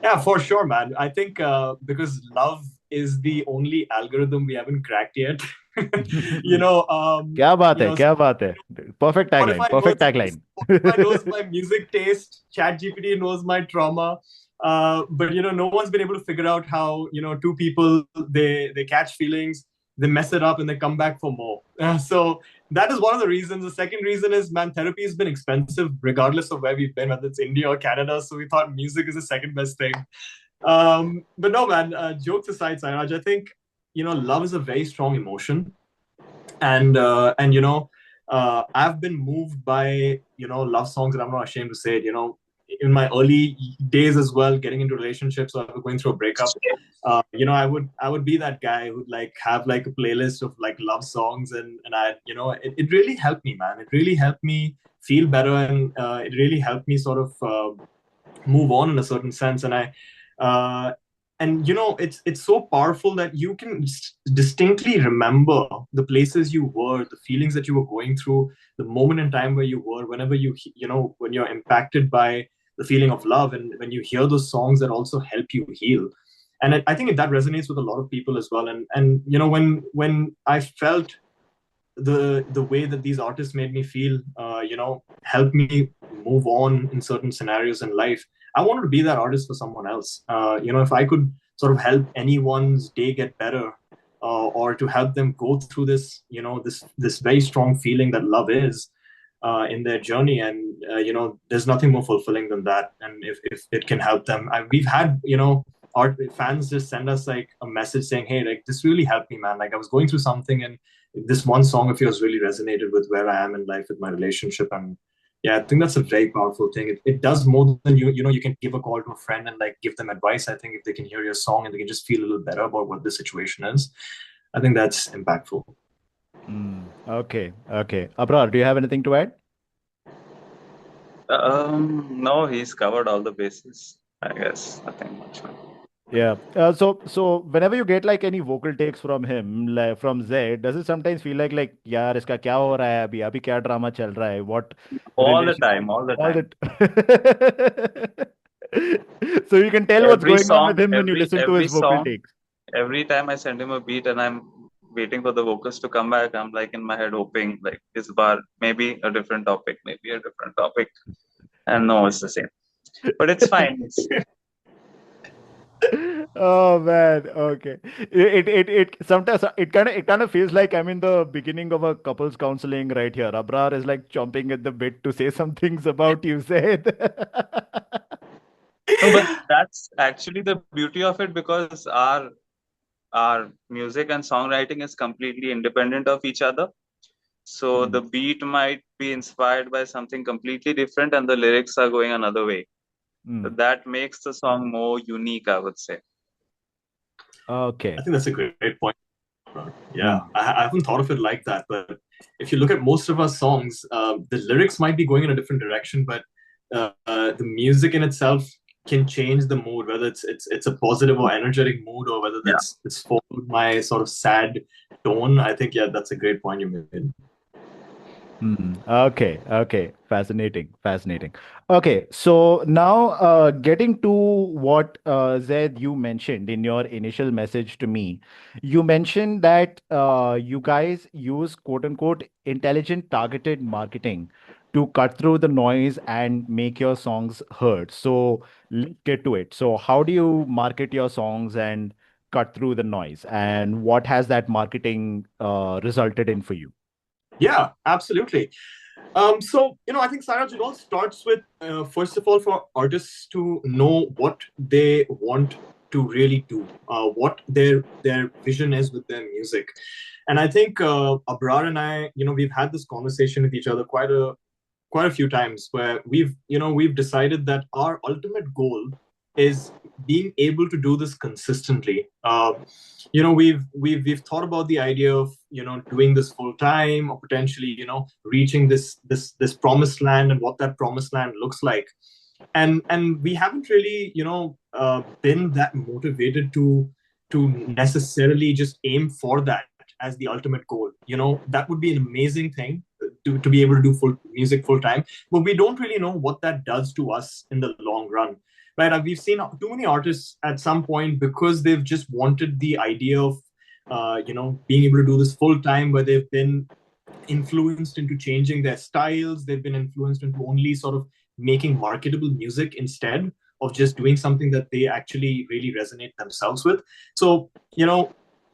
S2: Yeah, for sure, man. I think because love is the only algorithm we haven't cracked yet.
S4: क्या बात है क्या बात है perfect tagline,
S2: Spotify
S4: perfect
S2: knows
S4: tagline.
S2: Spotify knows my music taste. ChatGPT knows my trauma. But no one's been able to figure out how two people they catch feelings, they mess it up, and they come back for more. So that is one of the reasons. The second reason is, man, therapy has been expensive, regardless of where we've been, whether it's India or Canada. So we thought music is the second best thing. But no, man. Jokes aside, Sairaj, I think love is a very strong emotion, and I've been moved by, love songs, and I'm not ashamed to say it, in my early days as well, getting into relationships or going through a breakup. I would be that guy who'd like have like a playlist of like love songs, and it really helped me, man. It really helped me feel better, and it really helped me sort of move on in a certain sense. Uh, and it's so powerful that you can distinctly remember the places you were, the feelings that you were going through, the moment in time where you were, whenever when you're impacted by the feeling of love, and when you hear those songs that also help you heal. And I think that resonates with a lot of people as well. And when I felt the way that these artists made me feel, helped me move on in certain scenarios in life, I wanted to be that artist for someone else. If I could sort of help anyone's day get better, or to help them go through this, this very strong feeling that love is, in their journey, and there's nothing more fulfilling than that. And if it can help them, we've had art fans just send us like a message saying, hey, like this really helped me, man. Like I was going through something, and this one song of yours really resonated with where I am in life with my relationship. And yeah, I think that's a very powerful thing. It does more than you can give a call to a friend and like give them advice. I think if they can hear your song and they can just feel a little better about what the situation is, I think that's impactful.
S4: Okay. Abrar, do you have anything to add?
S3: No, he's covered all the bases. I guess nothing much.
S4: Yeah. So whenever you get like any vocal takes from him, like from Zaid, does it sometimes feel like यार इसका क्या हो रहा है अभी क्या drama चल रहा है? What
S3: All the
S4: relation?
S3: time, all the
S4: All
S3: time.
S4: the So you can tell what's
S3: Every
S4: going on with
S3: song,
S4: him when you listen to
S3: every
S4: his vocal
S3: song,
S4: takes.
S3: every time I send him a beat and I'm waiting for the vocals to come back, I'm like in my head hoping like this bar, maybe a different topic, and no, it's the same. But it's fine.
S4: Oh man, okay. It sometimes it kind of feels like I'm in the beginning of a couples counseling right here. Abrar is like chomping at the bit to say some things about you, Zaid.
S3: No, but that's actually the beauty of it, because our music and songwriting is completely independent of each other. So the beat might be inspired by something completely different and the lyrics are going another way. So that makes the song more unique, I would say.
S4: Okay.
S2: I think that's a great point. Yeah, I haven't thought of it like that. But if you look at most of our songs, the lyrics might be going in a different direction, but the music in itself can change the mood, whether it's a positive or energetic mood, or whether it's followed my sort of sad tone. I think that's a great point you made.
S4: Okay. Fascinating. Okay, so now getting to what Zaid, you mentioned in your initial message to me, you mentioned that you guys use quote unquote intelligent targeted marketing to cut through the noise and make your songs heard. So let's get to it. So how do you market your songs and cut through the noise, and what has that marketing resulted in for you?
S2: Yeah, absolutely. So, I think, Sairaj, it all starts with, first of all, for artists to know what they want to really do, what their vision is with their music. And I think Abraar and I, we've had this conversation with each other quite a few times, where we've decided that our ultimate goal is being able to do this consistently. We've thought about the idea of doing this full time, or potentially reaching this promised land, and what that promised land looks like. And we haven't really been that motivated to necessarily just aim for that as the ultimate goal. That would be an amazing thing to be able to do full music full time, but we don't really know what that does to us in the long run, right? We've seen too many artists at some point, because they've just wanted the idea of being able to do this full time, where they've been influenced into changing their styles. They've been influenced into only sort of making marketable music instead of just doing something that they actually really resonate themselves with. So,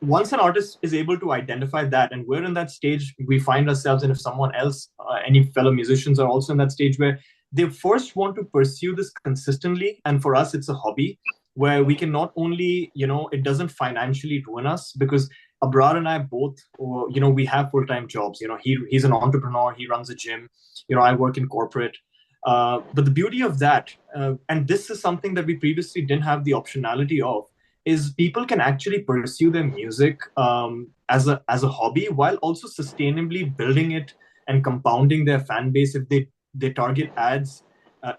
S2: once an artist is able to identify that, and we're in that stage, we find ourselves, and if someone else, any fellow musicians are also in that stage, where they first want to pursue this consistently. And for us, it's a hobby where we can not only, it doesn't financially ruin us, because Abraar and I both, we have full-time jobs. He's an entrepreneur. He runs a gym. I work in corporate. But the beauty of that, and this is something that we previously didn't have the optionality of, is people can actually pursue their music as a hobby while also sustainably building it and compounding their fan base if they target ads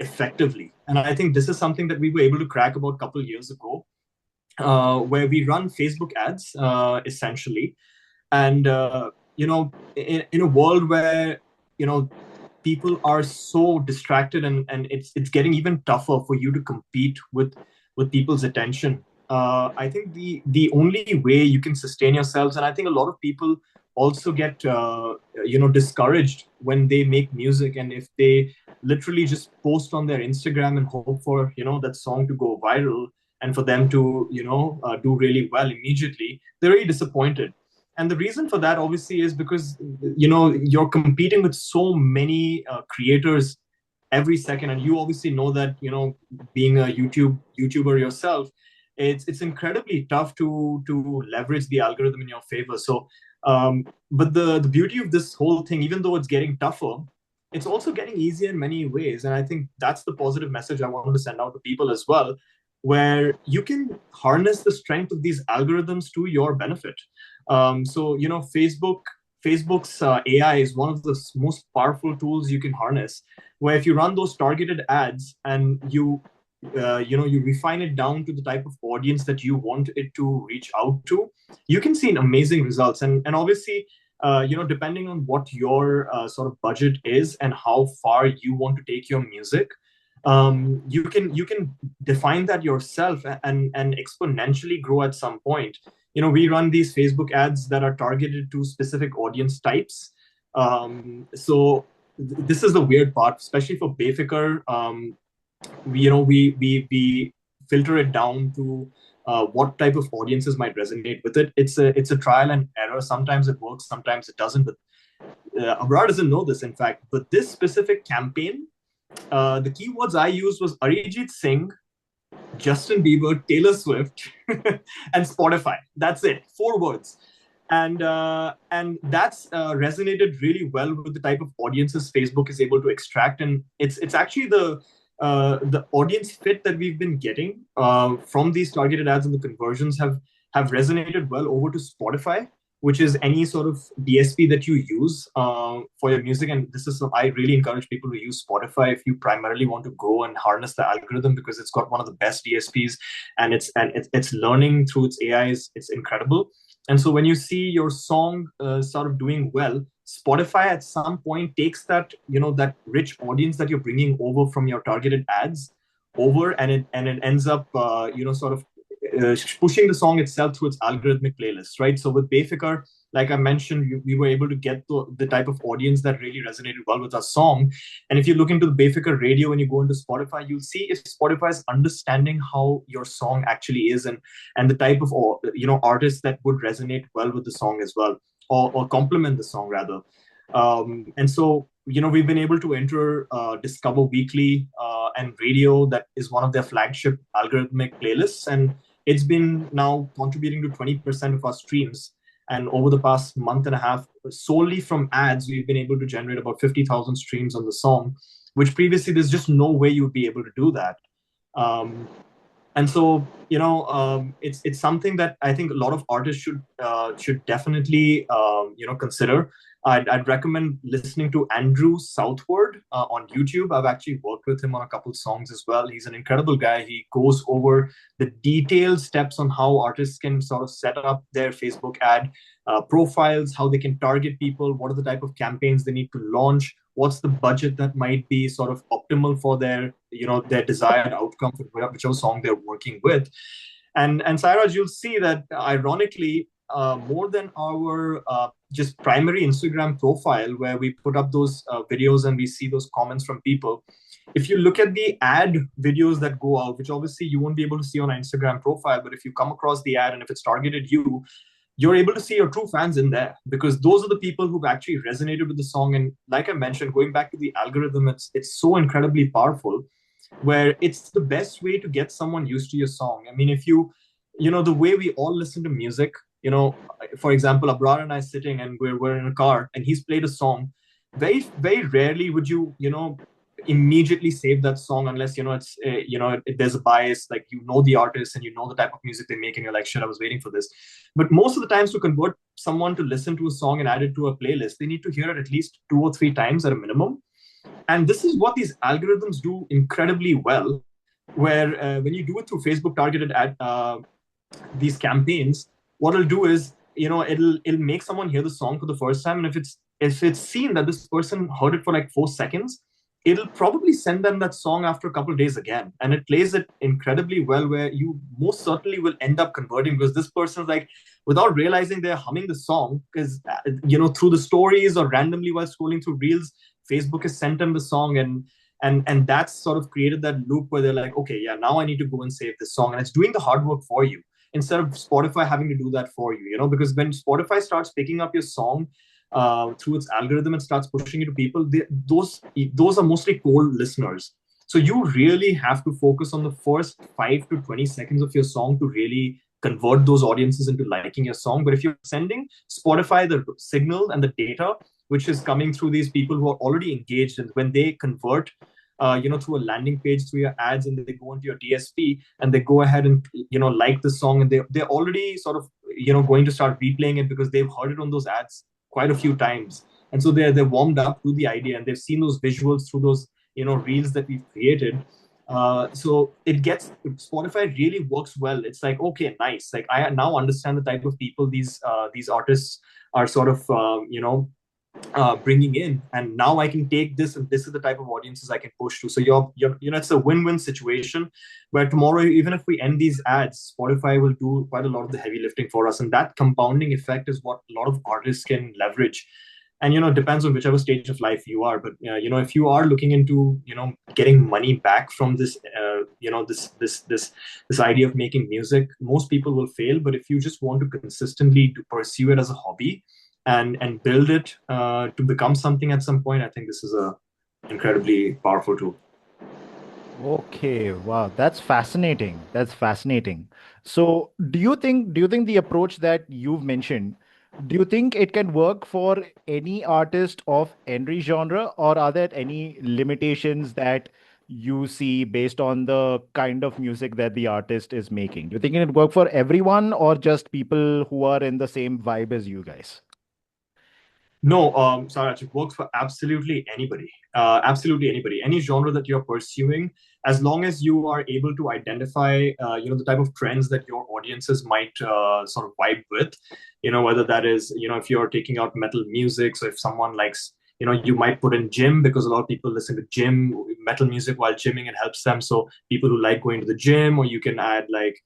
S2: effectively. And I think this is something that we were able to crack about a couple of years ago, where we run Facebook ads essentially, and in a world where people are so distracted, and it's getting even tougher for you to compete with people's attention. I think the only way you can sustain yourselves, and I think a lot of people also get discouraged when they make music, and if they literally just post on their Instagram and hope for that song to go viral and for them to do really well immediately, they're really disappointed. And the reason for that obviously is because you're competing with so many creators every second, and you obviously know that being a YouTuber yourself, it's incredibly tough to leverage the algorithm in your favor. So but the beauty of this whole thing, even though it's getting tougher, it's also getting easier in many ways. And I think that's the positive message I wanted to send out to people as well, where you can harness the strength of these algorithms to your benefit. So Facebook's AI is one of the most powerful tools you can harness, where if you run those targeted ads and you refine it down to the type of audience that you want it to reach out to, you can see amazing results. And obviously, depending on what your sort of budget is and how far you want to take your music, you can define that yourself and exponentially grow at some point. We run these Facebook ads that are targeted to specific audience types. So this is the weird part, especially for Befikar. We filter it down to what type of audiences might resonate with it. It's a trial and error. Sometimes it works, sometimes it doesn't. But Abraar doesn't know this, in fact. But this specific campaign, the keywords I used was Arijit Singh, Justin Bieber, Taylor Swift, and Spotify. That's it, 4 words. And that's resonated really well with the type of audiences Facebook is able to extract. And it's actually the audience fit that we've been getting from these targeted ads, and the conversions have resonated well over to Spotify, which is any sort of DSP that you use for your music. And this is I really encourage people to use Spotify if you primarily want to grow and harness the algorithm, because it's got one of the best DSPs, and it's learning through its AI. It's incredible. And so when you see your song sort of doing well, Spotify at some point takes that that rich audience that you're bringing over from your targeted ads over, and it ends up sort of pushing the song itself through its algorithmic playlist, right? So with Befikar, like I mentioned, we were able to get the type of audience that really resonated well with our song. And if you look into the Befikar radio and you go into Spotify, you'll see if Spotify is understanding how your song actually is, and the type of artists that would resonate well with the song as well, or complement the song rather. And so we've been able to enter Discover Weekly and radio, that is one of their flagship algorithmic playlists, and it's been now contributing to 20% of our streams. And over the past month and a half, solely from ads, we've been able to generate about 50,000 streams on the song, which previously there's just no way you would be able to do that. And so it's something that I think a lot of artists should definitely consider. I'd recommend listening to Andrew Southward on YouTube. I've actually worked with him on a couple songs as well. He's an incredible guy. He goes over the detailed steps on how artists can sort of set up their Facebook ad profiles, how they can target people, what are the type of campaigns they need to launch, what's the budget that might be sort of optimal for their desired outcome for whichever song they're working with. And Sairaj, you'll see that ironically, more than our just primary Instagram profile, where we put up those videos and we see those comments from people, if you look at the ad videos that go out, which obviously you won't be able to see on our Instagram profile, but if you come across the ad and if it's targeted you're able to see your true fans in there, because those are the people who've actually resonated with the song. And like I mentioned, going back to the algorithm, it's so incredibly powerful, where it's the best way to get someone used to your song. I mean, if the way we all listen to music, for example, Abraar and I sitting and we're in a car and he's played a song. Very, very rarely would you, immediately save that song unless, it's, there's a bias, like, the artist and the type of music they make and you're like, shit, I was waiting for this. But most of the times to convert someone to listen to a song and add it to a playlist, they need to hear it at least 2 or 3 times at a minimum. And this is what these algorithms do incredibly well, where when you do it through Facebook targeted ad, these campaigns, what it'll do is, it'll make someone hear the song for the first time, and if it's seen that this person heard it for like 4 seconds, it'll probably send them that song after a couple of days again, and it plays it incredibly well, where you most certainly will end up converting, because this person's like, without realizing, they're humming the song because through the stories or randomly while scrolling through reels, Facebook has sent them the song, and that's sort of created that loop where they're like, okay, yeah, now I need to go and save this song, and it's doing the hard work for you instead of Spotify having to do that for you, because when Spotify starts picking up your song through its algorithm and starts pushing it to people, those are mostly cold listeners. So you really have to focus on the first 5 to 20 seconds of your song to really convert those audiences into liking your song. But if you're sending Spotify the signal and the data, which is coming through these people who are already engaged, and when they convert through a landing page, through your ads, and they go into your DSP and they go ahead and, like the song, and they're already sort of, going to start replaying it because they've heard it on those ads quite a few times. And so they're warmed up to the idea and they've seen those visuals through those, reels that we've created. So Spotify really works well. It's like, okay, nice. Like, I now understand the type of people these artists are sort of, bringing in, and now I can take this, and this is the type of audiences I can push to. So it's a win-win situation where tomorrow, even if we end these ads, Spotify will do quite a lot of the heavy lifting for us, and that compounding effect is what a lot of artists can leverage. And it depends on whichever stage of life you are, but if you are looking into getting money back from this this idea of making music, most people will fail. But if you just want to consistently to pursue it as a hobby and build it to become something at some point, I think this is a incredibly powerful tool.
S4: Okay, wow, that's fascinating. That's fascinating. So, do you think the approach that you've mentioned, do you think it can work for any artist of any genre, or are there any limitations that you see based on the kind of music that the artist is making? Do you think it can work for everyone, or just people who are in the same vibe as you guys?
S2: No, Saraj, it works for absolutely anybody. Absolutely anybody. Any genre that you're pursuing, as long as you are able to identify, the type of trends that your audiences might sort of vibe with. Whether that is, if you're taking out metal music, so if someone likes, you might put in gym, because a lot of people listen to gym metal music while gymming, and helps them. So people who like going to the gym, or you can add like,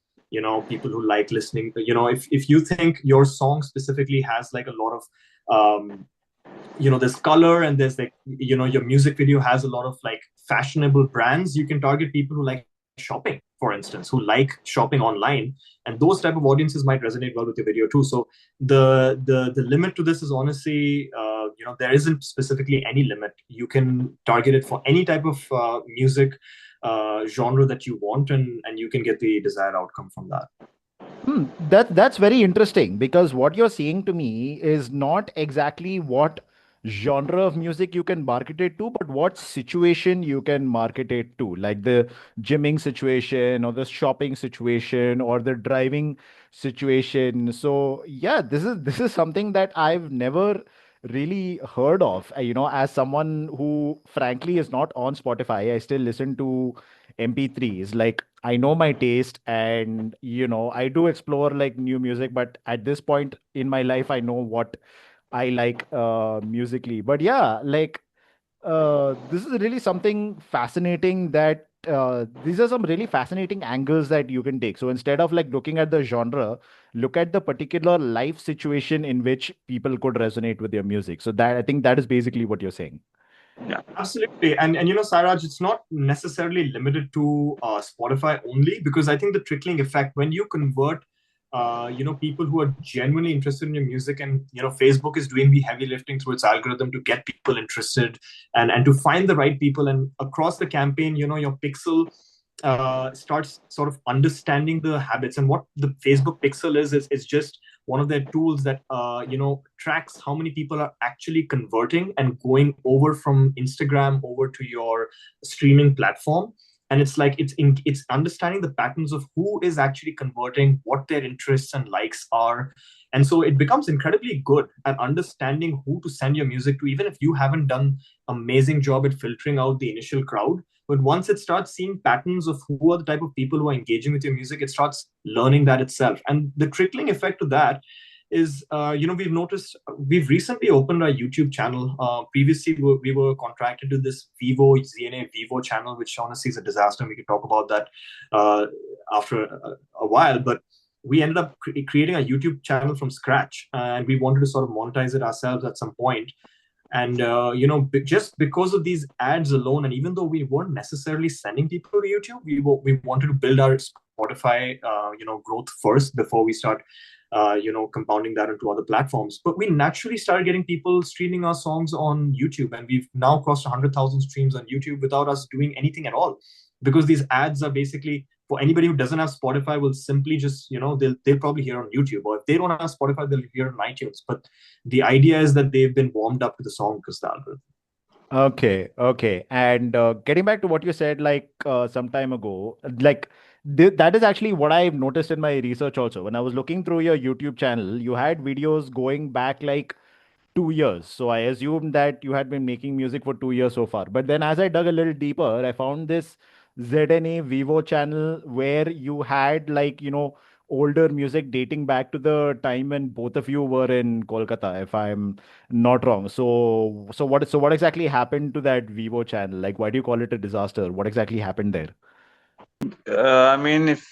S2: people who like listening. If you think your song specifically has like a lot of there's color, and there's like, your music video has a lot of like fashionable brands, you can target people who like shopping, for instance, who like shopping online, and those type of audiences might resonate well with your video too. So the limit to this is honestly, there isn't specifically any limit. You can target it for any type of music genre that you want, and you can get the desired outcome from that.
S4: That's very interesting, because what you're saying to me is not exactly what genre of music you can market it to, but what situation you can market it to, like the gymming situation or the shopping situation or the driving situation. So yeah, this is something that I've never really heard of. As someone who frankly is not on Spotify, I still listen to MP3s. Like, I know my taste, and I do explore like new music, but at this point in my life, I know what I like musically. But yeah, like, this is really something fascinating, that these are some really fascinating angles that you can take. So instead of like looking at the genre, look at the particular life situation in which people could resonate with your music. So that, I think, that is basically what you're saying.
S3: Yeah.
S2: Absolutely. And Sairaj, it's not necessarily limited to Spotify only, because I think the trickling effect, when you convert people who are genuinely interested in your music, and Facebook is doing the heavy lifting through its algorithm to get people interested, and to find the right people, and across the campaign, your pixel starts sort of understanding the habits. And what the Facebook pixel is just one of their tools that tracks how many people are actually converting and going over from Instagram over to your streaming platform. And it's like it's understanding the patterns of who is actually converting, what their interests and likes are. And so it becomes incredibly good at understanding who to send your music to, even if you haven't done amazing job at filtering out the initial crowd. But once it starts seeing patterns of who are the type of people who are engaging with your music, it starts learning that itself. And the trickling effect of that is, we've noticed, we've recently opened our YouTube channel. Previously, we were contracted to this VEVO, ZNA VEVO channel, which honestly is a disaster. And we could talk about that after a while. But we ended up creating a YouTube channel from scratch, and we wanted to sort of monetize it ourselves at some point. And just because of these ads alone, and even though we weren't necessarily sending people to YouTube, we wanted to build our Spotify growth first before we start compounding that into other platforms. But we naturally started getting people streaming our songs on YouTube, and we've now crossed 100,000 streams on YouTube without us doing anything at all, because these ads are basically, for anybody who doesn't have Spotify, will simply just, they'll probably hear on YouTube, or if they don't have Spotify, they'll hear on iTunes. But the idea is that they've been warmed up to the song because the algorithm.
S4: Okay. And getting back to what you said, like some time ago, like that is actually what I've noticed in my research also. When I was looking through your YouTube channel, you had videos going back like 2 years. So I assumed that you had been making music for 2 years so far. But then as I dug a little deeper, I found this ZNA VEVO channel where you had like, older music dating back to the time when both of you were in Kolkata, if I'm not wrong. So what exactly happened to that VEVO channel? Like, why do you call it a disaster? What exactly happened there?
S3: I mean, if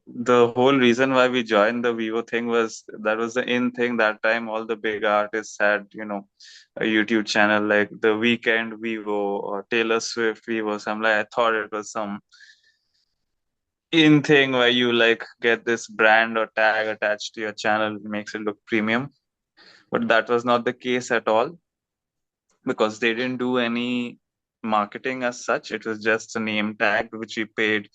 S3: the whole reason why we joined the VEVO thing was that was the in thing that time. All the big artists had, a YouTube channel, like The Weeknd VEVO or Taylor Swift VEVO. So I'm like, I thought it was some in thing where you like get this brand or tag attached to your channel, makes it look premium. But that was not the case at all, because they didn't do any marketing as such. It was just a name tag which we paid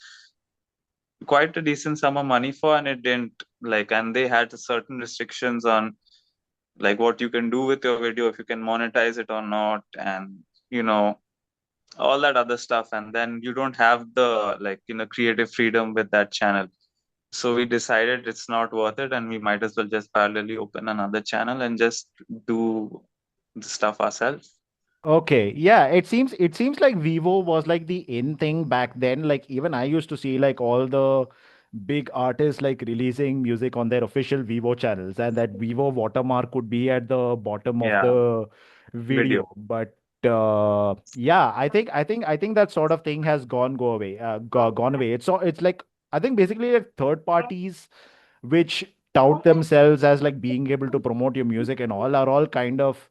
S3: quite a decent sum of money for, and it didn't like, and they had certain restrictions on like what you can do with your video, if you can monetize it or not, and all that other stuff. And then you don't have the creative freedom with that channel. So we decided it's not worth it, and we might as well just parallelly open another channel and just do the stuff ourselves.
S4: Okay, yeah, it seems like Vivo was like the in thing back then. Like even I used to see like all the big artists like releasing music on their official Vivo channels, and that Vivo watermark would be at the bottom of
S3: Yeah,
S4: the
S3: video.
S4: video. But yeah, I think that sort of thing has gone away. It's like I think basically like third parties which tout themselves as like being able to promote your music and all are all kind of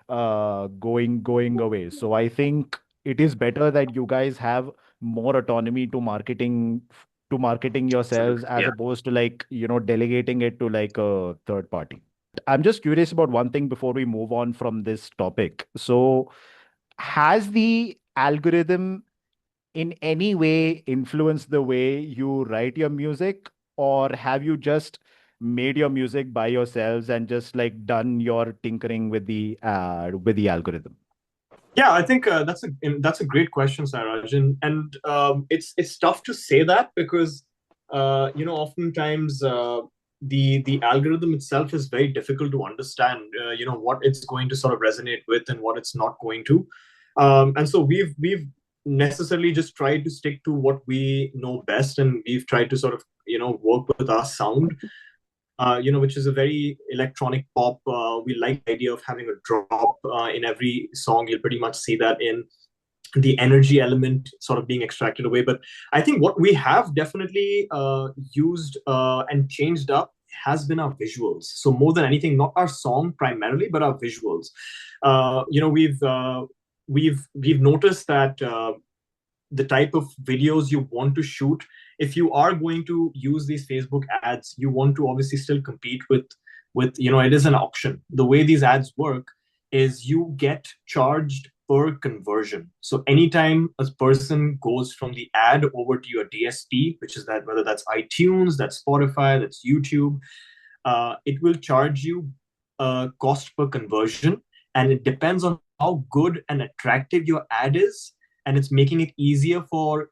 S4: going away. So I think it is better that you guys have more autonomy to marketing yourselves
S3: Absolutely.
S4: as
S3: Yeah.
S4: opposed to like delegating it to like a third party. I'm just curious about one thing before we move on from this topic. So has the algorithm in any way influence the way you write your music, or have you just made your music by yourselves and just like done your tinkering with the algorithm?
S2: Yeah, I think that's a great question, Saraj, and it's tough to say that because oftentimes the algorithm itself is very difficult to understand. What it's going to sort of resonate with and what it's not going to, and so we've necessarily just tried to stick to what we know best, and we've tried to sort of work with our sound, which is a very electronic pop. We like the idea of having a drop in every song. You'll pretty much see that in the energy element sort of being extracted away. But I think what we have definitely used and changed up has been our visuals. So more than anything, not our song primarily, but our visuals. We've noticed that the type of videos you want to shoot, if you are going to use these Facebook ads, you want to obviously still compete with it is an auction. The way these ads work is you get charged per conversion. So anytime a person goes from the ad over to your DSP, which is that, whether that's iTunes, that's Spotify, that's YouTube, it will charge you a cost per conversion, and it depends on how good and attractive your ad is, and it's making it easier for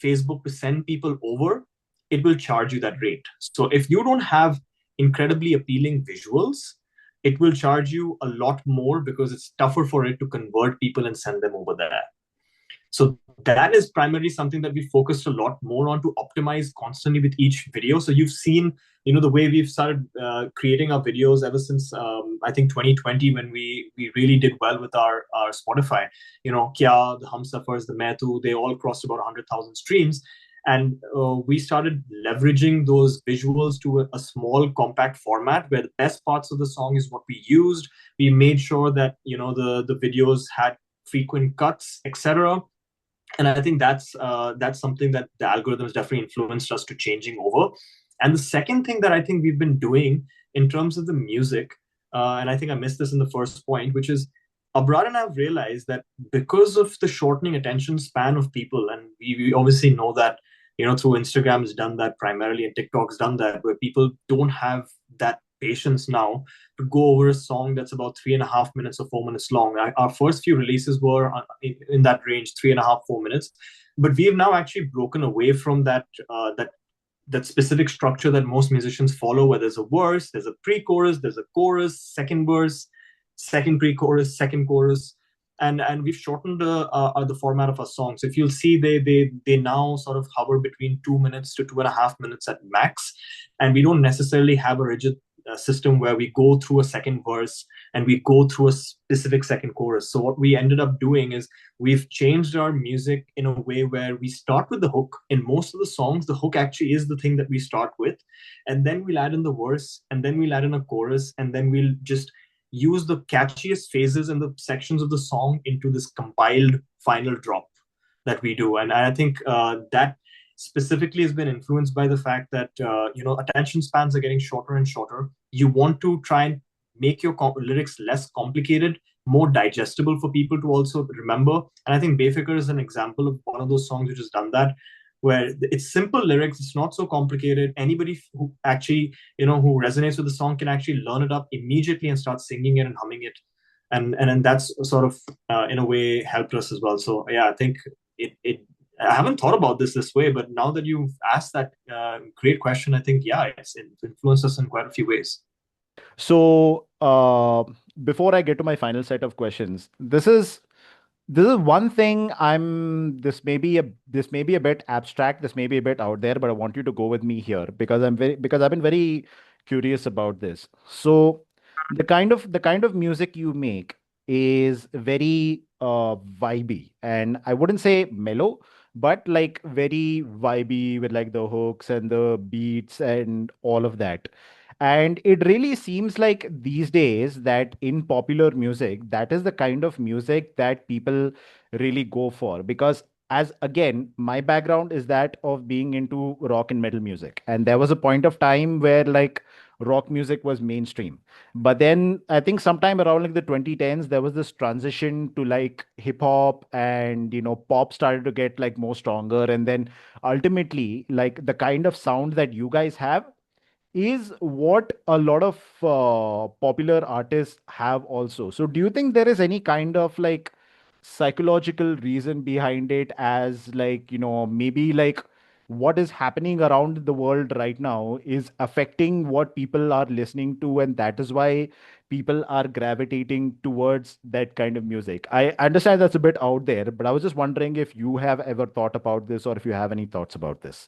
S2: Facebook to send people over, it will charge you that rate. So if you don't have incredibly appealing visuals, it will charge you a lot more because it's tougher for it to convert people and send them over there. So that is primarily something that we focused a lot more on to optimize constantly with each video. So you've seen, the way we've started creating our videos ever since I think 2020, when we really did well with our Spotify. Kya, the Humsuffers, the Mehtu, they all crossed about 100,000 streams. And we started leveraging those visuals to a small compact format where the best parts of the song is what we used. We made sure that the videos had frequent cuts, etc. And I think that's something that the algorithms definitely influenced us to changing over. And the second thing that I think we've been doing in terms of the music, and I think I missed this in the first point, which is Abraar and I have realized that because of the shortening attention span of people, and we obviously know that through Instagram has done that primarily, and TikTok's done that, where people don't have that patience now to go over a song that's about 3.5 minutes or 4 minutes long. Our first few releases were in that range, 3.5, 4 minutes, but we have now actually broken away from that specific structure that most musicians follow, where there's a verse, there's a pre-chorus, there's a chorus, second verse, second pre-chorus, second chorus, and we've shortened the format of our songs. If you'll see, they now sort of hover between 2 minutes to 2.5 minutes at max, and we don't necessarily have a rigid system where we go through a second verse and we go through a specific second chorus. So what we ended up doing is we've changed our music in a way where we start with the hook. In most of the songs, the hook actually is the thing that we start with, and then we'll add in the verse, and then we'll add in a chorus, and then we'll just use the catchiest phases and the sections of the song into this compiled final drop that we do. And I think that specifically has been influenced by the fact that attention spans are getting shorter and shorter. You want to try and make your lyrics less complicated, more digestible for people to also remember. And I think Befikar is an example of one of those songs which has done that, where it's simple lyrics, it's not so complicated. Anybody who actually who resonates with the song can actually learn it up immediately and start singing it and humming it, and that's sort of in a way helped us as well. So yeah, I think it I haven't thought about this way, but now that you've asked that great question, I think it's influenced us in quite a few ways.
S4: So, before I get to my final set of questions, this is one thing this may be a bit abstract, this may be a bit out there, but I want you to go with me here because I've been very curious about this. So the kind of music you make is very vibey, and I wouldn't say mellow, but like very vibey with like the hooks and the beats and all of that. And it really seems like these days that in popular music, that is the kind of music that people really go for. Because, as again, my background is that of being into rock and metal music. And there was a point of time where like rock music was mainstream. But then I think sometime around like the 2010s, there was this transition to like hip hop, and pop started to get like more stronger. And then ultimately, like the kind of sound that you guys have is what a lot of popular artists have also. So, do you think there is any kind of like psychological reason behind it, as like, maybe like what is happening around the world right now is affecting what people are listening to, and that is why people are gravitating towards that kind of music? I understand that's a bit out there, but I was just wondering if you have ever thought about this or if you have any thoughts about this.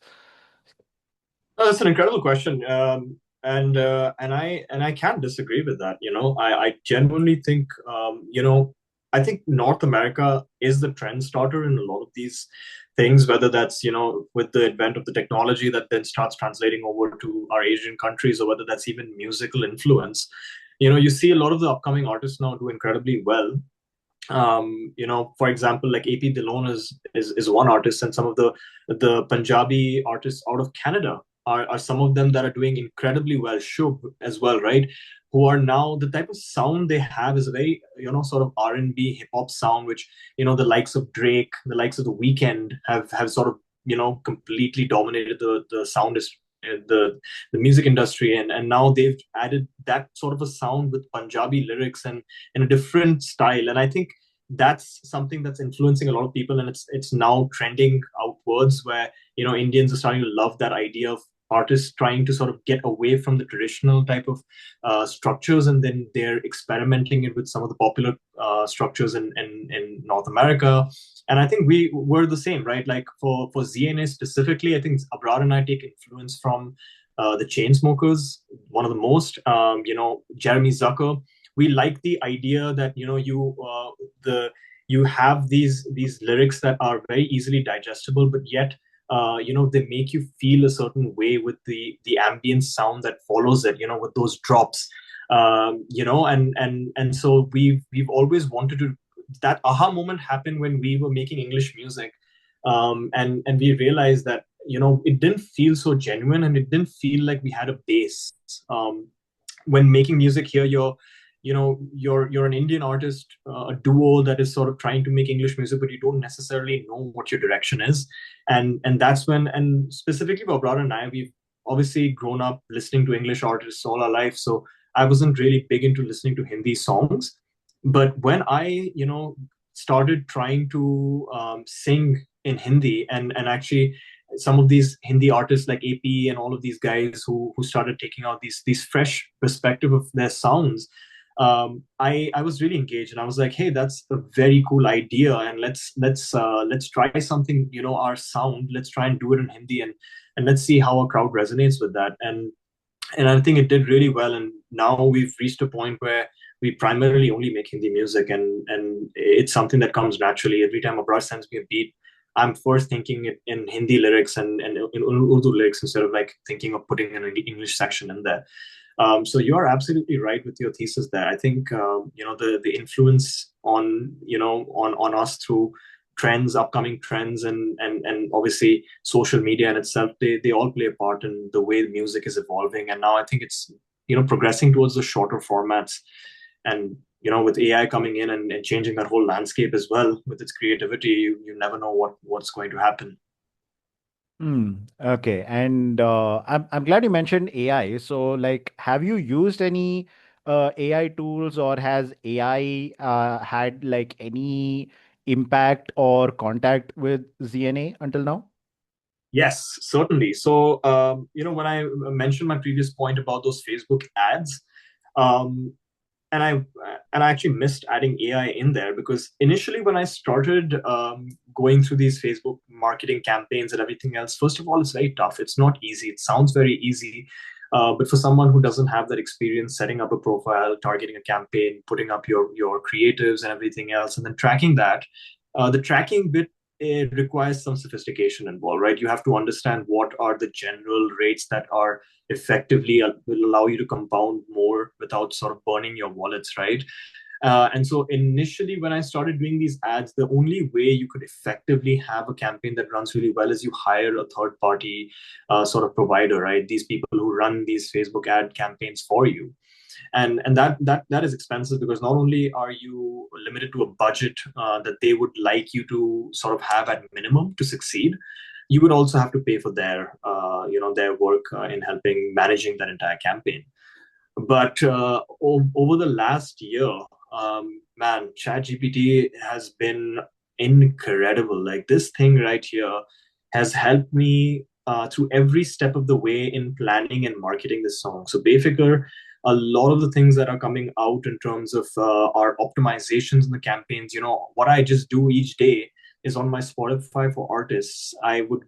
S2: That's an incredible question, and I can't disagree with that. I genuinely think I think North America is the trend starter in a lot of these things, whether that's with the advent of the technology that then starts translating over to our Asian countries, or whether that's even musical influence. You see a lot of the upcoming artists now do incredibly well. For example, like AP Dillon is one artist, and some of the Punjabi artists out of Canada are some of them that are doing incredibly well. Shub as well, right? Who are now, the type of sound they have is a very sort of R&B hip hop sound, which the likes of Drake, the likes of The Weeknd have sort of completely dominated the sound the music industry, and now they've added that sort of a sound with Punjabi lyrics and in a different style. And I think that's something that's influencing a lot of people, and it's now trending outwards, where Indians are starting to love that idea of artists trying to sort of get away from the traditional type of structures, and then they're experimenting it with some of the popular structures in North America. And I think we were the same, right? Like for ZNA specifically, I think Abraar and I take influence from the Chainsmokers, one of the most, Jeremy Zucker. We like the idea that you have these lyrics that are very easily digestible, but yet they make you feel a certain way with the ambient sound that follows it, with those drops. And so we've always wanted to. That aha moment happened when we were making English music, and we realized that it didn't feel so genuine, and it didn't feel like we had a base. When making music here, you're an Indian artist, a duo that is sort of trying to make English music, but you don't necessarily know what your direction is, and that's when, and specifically for Abraar and I, we've obviously grown up listening to English artists all our life, so I wasn't really big into listening to Hindi songs. But when I started trying to sing in Hindi, and actually some of these Hindi artists like AP and all of these guys who started taking out these fresh perspective of their sounds, I was really engaged, and I was like, hey, that's a very cool idea, and let's try something, our sound, let's try and do it in Hindi, and let's see how our crowd resonates with that. And I think it did really well, and now we've reached a point where we primarily only make Hindi music, and it's something that comes naturally. Every time Abraar sends me a beat, I'm first thinking it in Hindi lyrics and in Urdu lyrics, instead of like thinking of putting an English section in there. So you are absolutely right with your thesis there. I think the influence on on us through trends, upcoming trends, and obviously social media in itself, they all play a part in the way music is evolving. And now I think it's progressing towards the shorter formats, and with AI coming in and changing that whole landscape as well with its creativity, you never know what's going to happen.
S4: Okay. And I'm glad you mentioned AI. So, like, have you used any AI tools, or has AI had like any impact or contact with ZNA until now?
S2: Yes, certainly. So, when I mentioned my previous point about those Facebook ads, um, and I actually missed adding AI in there, because initially when I started going through these Facebook marketing campaigns and everything else, first of all, it's very tough. It's not easy. It sounds very easy, but for someone who doesn't have that experience setting up a profile, targeting a campaign, putting up your creatives and everything else, and then tracking that, the tracking bit, it requires some sophistication involved, right? You have to understand what are the general rates that are effectively will allow you to compound more without sort of burning your wallets, right? And so initially, when I started doing these ads, the only way you could effectively have a campaign that runs really well is you hire a third party sort of provider, right? These people who run these Facebook ad campaigns for you. And that is expensive, because not only are you limited to a budget that they would like you to sort of have at minimum to succeed, you would also have to pay for their work in helping managing that entire campaign. But over the last year, man, ChatGPT has been incredible. Like, this thing right here has helped me through every step of the way in planning and marketing this song. So Befikar, a lot of the things that are coming out in terms of our optimizations in the campaigns, what I just do each day is on my Spotify for artists. I would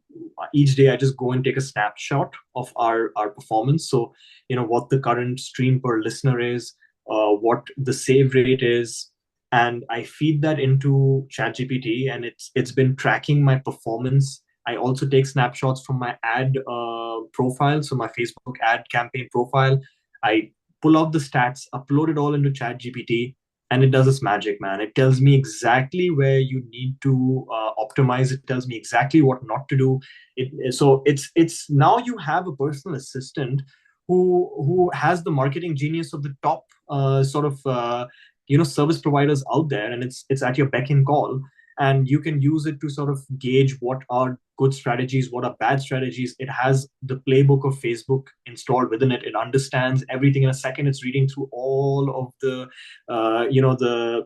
S2: each day I just go and take a snapshot of our performance. So what the current stream per listener is, what the save rate is, and I feed that into ChatGPT, and it's been tracking my performance. I also take snapshots from my ad profile, so my Facebook ad campaign profile. I pull out the stats, upload it all into ChatGPT, and it does its magic, man. It tells me exactly where you need to optimize. It tells me exactly what not to do. So it's now you have a personal assistant who has the marketing genius of the top sort of service providers out there, and it's at your beck and call. and you can use it to sort of gauge what are good strategies, what are bad strategies. It has the playbook of Facebook installed within it. It understands everything in a second. It's reading through all of the the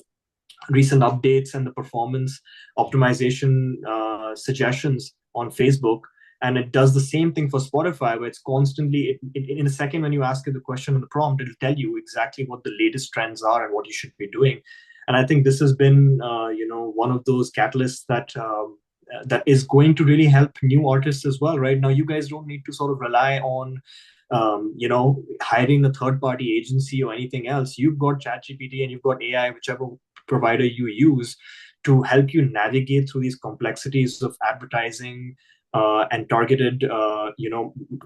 S2: recent updates and the performance optimization suggestions on Facebook. And it does the same thing for Spotify, where it's constantly, in a second, when you ask it the question in the prompt, it'll tell you exactly what the latest trends are and what you should be doing. And I think this has been, one of those catalysts that is going to really help new artists as well. Right now, you guys don't need to sort of rely on hiring a third party agency or anything else. You've got ChatGPT and you've got AI, whichever provider you use, to help you navigate through these complexities of advertising and targeted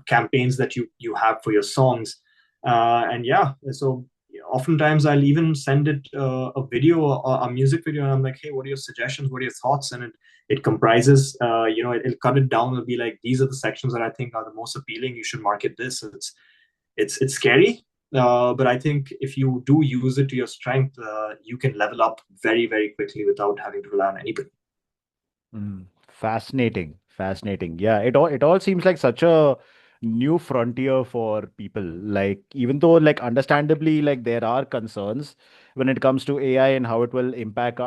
S2: campaigns that you have for your songs. So oftentimes I'll even send it a video, a music video, and I'm like, hey, what are your suggestions, what are your thoughts? And it comprises, it'll cut it down. It'll be like, these are the sections that I think are the most appealing, you should market this. It's scary, but I think if you do use it to your strength, you can level up very, very quickly without having to rely on anybody.
S4: Fascinating, fascinating. Yeah, it all seems like such a new frontier for people. Like, even though, like, understandably, like, there are concerns when it comes to AI and how it will impact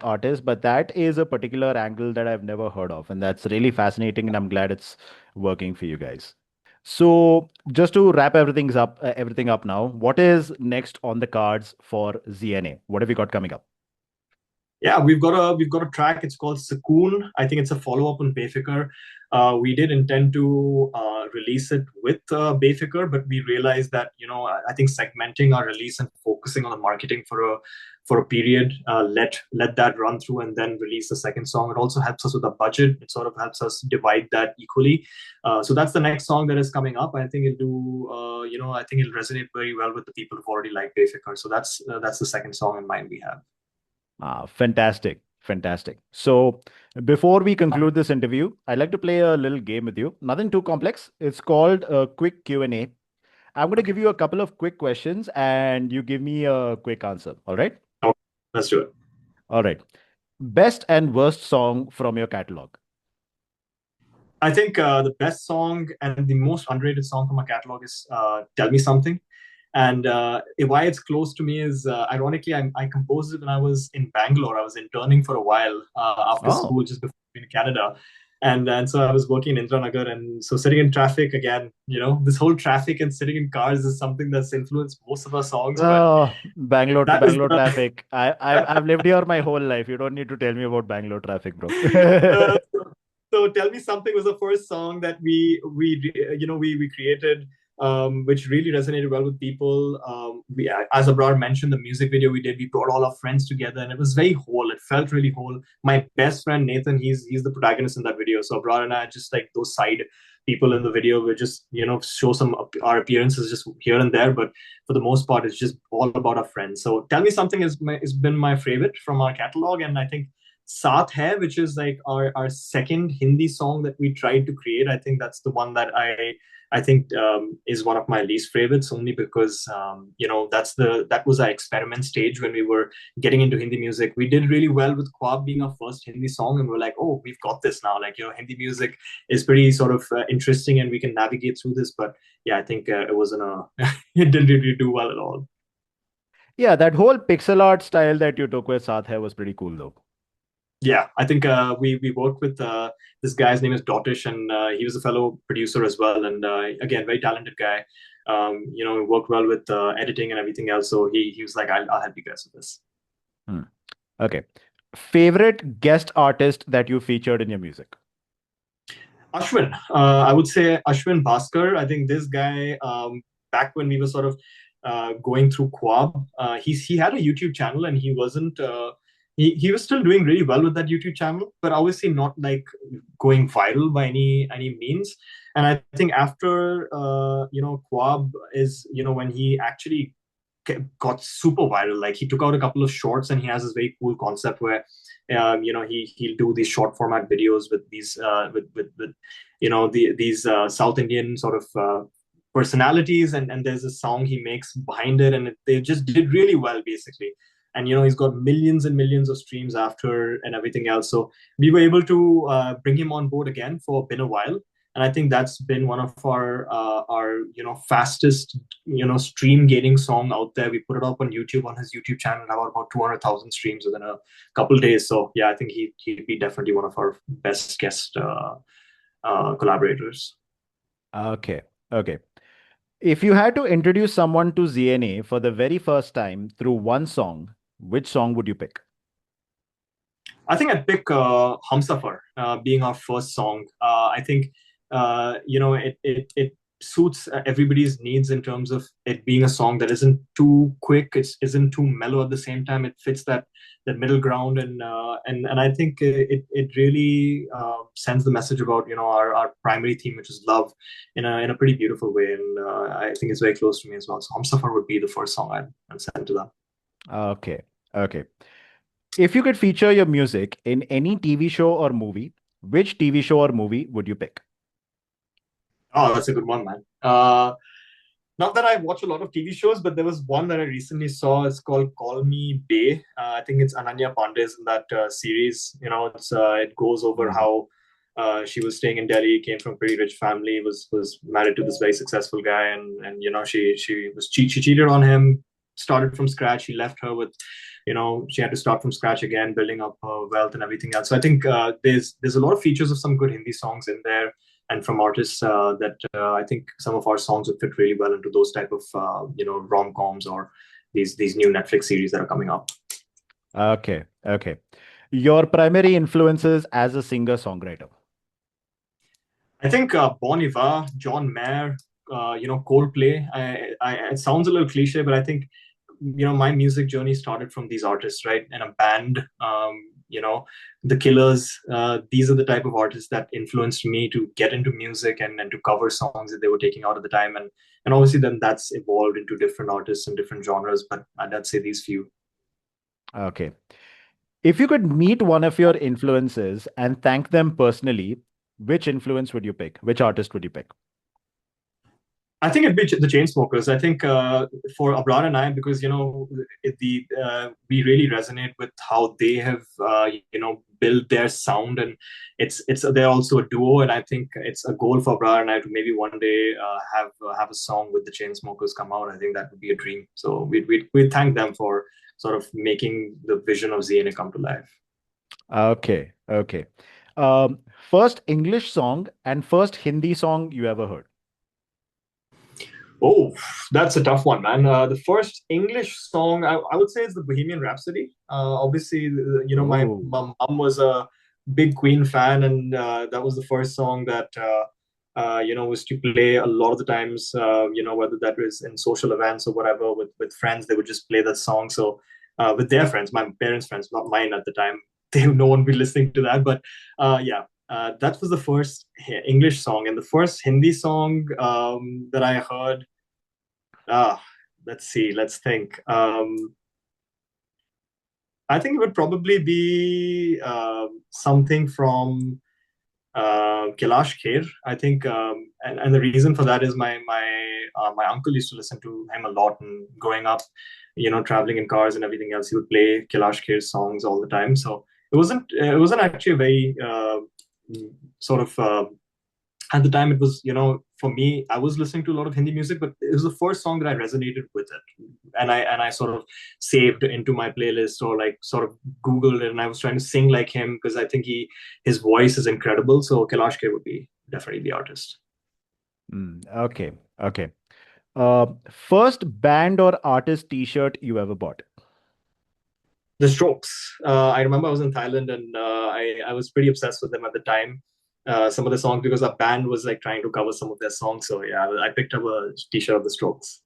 S4: artists, but that is a particular angle that I've never heard of, and that's really fascinating, and I'm glad it's working for you guys. So, just to wrap everything up now, what is next on the cards for ZNA? What have you got coming up?
S2: Yeah, we've got a track. It's called Sakoon. I think it's a follow up on Befikar. We did intend to release it with Befikar, but we realized that I think segmenting our release and focusing on the marketing for a period, let that run through and then release the second song. It also helps us with the budget. It sort of helps us divide that equally. So that's the next song that is coming up. I think I think it'll resonate very well with the people who've already liked Befikar. So that's the second song in mind we have.
S4: Fantastic. Fantastic. So, before we conclude this interview, I'd like to play a little game with you. Nothing too complex. It's called a quick Q&A. I'm going to give you a couple of quick questions and you give me a quick answer. All right?
S2: Okay, let's do it.
S4: All right. Best and worst song from your catalog?
S2: I think the best song and the most underrated song from our catalog is Tell Me Something. And why it's close to me is, ironically, I composed it when I was in Bangalore. I was interning for a while after school, just before in Canada. And so I was working in Indranagar. And so sitting in traffic again, this whole traffic and sitting in cars is something that's influenced most of our songs.
S4: Oh, Bangalore
S2: That is
S4: Bangalore traffic. I've lived here my whole life. You don't need to tell me about Bangalore traffic, bro.
S2: uh, so Tell Me Something was the first song that we created, which really resonated well with people. As Abraar mentioned, the music video we did, we brought all our friends together, and it was very whole. It felt really whole. My best friend Nathan, he's the protagonist in that video. So Abraar and I, just like those side people in the video, we just show our appearances just here and there, but for the most part, it's just all about our friends. So Tell Me Something has been my favorite from our catalog, and I think Saath Hai, which is like our second Hindi song that we tried to create. I think that's the one that I think is one of my least favorites, only because that was our experiment stage when we were getting into Hindi music. We did really well with Khwab being our first Hindi song, and we're like, oh, we've got this now. Like, Hindi music is pretty sort of interesting, and we can navigate through this. But yeah, I think it didn't really do well at all.
S4: Yeah, that whole pixel art style that you took with Saath Hai was pretty cool, though.
S2: Yeah, I think we worked with this guy's name is Dotish, and he was a fellow producer as well, and again, very talented guy. We worked well with editing and everything else, so he was like, I'll help you guys with this.
S4: Okay. Favorite guest artist that you featured in your music?
S2: Ashwin. I would say Ashwin Bhaskar. I think this guy, back when we were sort of going through Khwab, he had a YouTube channel, and he wasn't. He was still doing really well with that YouTube channel, but obviously not like going viral by any means. And I think after Khwab is when he actually got super viral. Like, he took out a couple of shorts, and he has this very cool concept where he'll do these short format videos with these these South Indian sort of personalities, and there's a song he makes behind it, and they just did really well, basically. and he's got millions and millions of streams after and everything else. So we were able to bring him on board again for been a while, and I think that's been one of our fastest stream gaining song out there. We put it up on YouTube on his YouTube channel, about 200,000 streams within a couple days. So yeah, I think he'd be definitely one of our best guest collaborators.
S4: Okay. Okay. If you had to introduce someone to ZNA for the very first time through one song, which song would you pick?
S2: I think I'd pick Humsafar being our first song. I think it suits everybody's needs in terms of it being a song that isn't too quick, it isn't too mellow at the same time. It fits that middle ground, and I think it really sends the message about our primary theme, which is love, in a pretty beautiful way, and I think it's very close to me as well. So Humsafar would be the first song I'd send to them.
S4: Okay. Okay. If you could feature your music in any TV show or movie, which TV show or movie would you pick?
S2: Oh, that's a good one, man. Not that I watch a lot of TV shows, but there was one that I recently saw. It's called Call Me Bay. I think it's Ananya Pandey's in that series. It goes over how she was staying in Delhi, came from a pretty rich family, was married to this very successful guy, and she cheated on him, started from scratch. He left her with, she had to start from scratch again, building up her wealth and everything else. So I think there's a lot of features of some good Hindi songs in there, and from artists that I think some of our songs would fit really well into those type of rom-coms or these new Netflix series that are coming up.
S4: Okay. Okay. Your primary influences as a singer-songwriter?
S2: I think Bon Iver, John Mayer, Coldplay. It sounds a little cliche, but I think my music journey started from these artists, right? In a band, the Killers. These are the type of artists that influenced me to get into music and to cover songs that they were taking out at the time, and obviously then that's evolved into different artists and different genres. But I'd say these few.
S4: Okay. If you could meet one of your influences and thank them personally, which influence would you pick? Which artist would you pick?
S2: I think it'd be the Chainsmokers. I think for Abraar and I, because we really resonate with how they have built their sound, and they're also a duo, and I think it's a goal for Abraar and I to maybe one day have a song with the Chainsmokers come out. I think that would be a dream. So we'd thank them for sort of making the vision of ZNA come to life.
S4: Okay. Okay. First English song and first Hindi song you ever heard?
S2: Oh, that's a tough one, man. The first English song I would say is the Bohemian Rhapsody. Obviously, my mom was a big Queen fan, and that was the first song that was to play a lot of the times. Whether that was in social events or whatever with friends, they would just play that song. So with their friends, my parents' friends, not mine at the time, no one would be listening to that. But yeah. That was the first English song, and the first Hindi song that I heard. Let's see. Let's think. I think it would probably be something from Kailash Kher. I think, and the reason for that is my uncle used to listen to him a lot, and growing up, traveling in cars and everything else, he would play Kailash Kher songs all the time. So it wasn't actually a very sort of at the time. It was for me, I was listening to a lot of Hindi music, but it was the first song that I resonated with it, and I sort of saved into my playlist, or like sort of Googled it, and I was trying to sing like him because I think his voice is incredible. So Kailash Kher would be definitely the artist.
S4: Okay. Okay. First band or artist t-shirt you ever bought?
S2: The Strokes. I remember I was in Thailand, and I was pretty obsessed with them at the time. Some of the songs, because our band was like trying to cover some of their songs. So yeah, I picked up a t-shirt of the Strokes.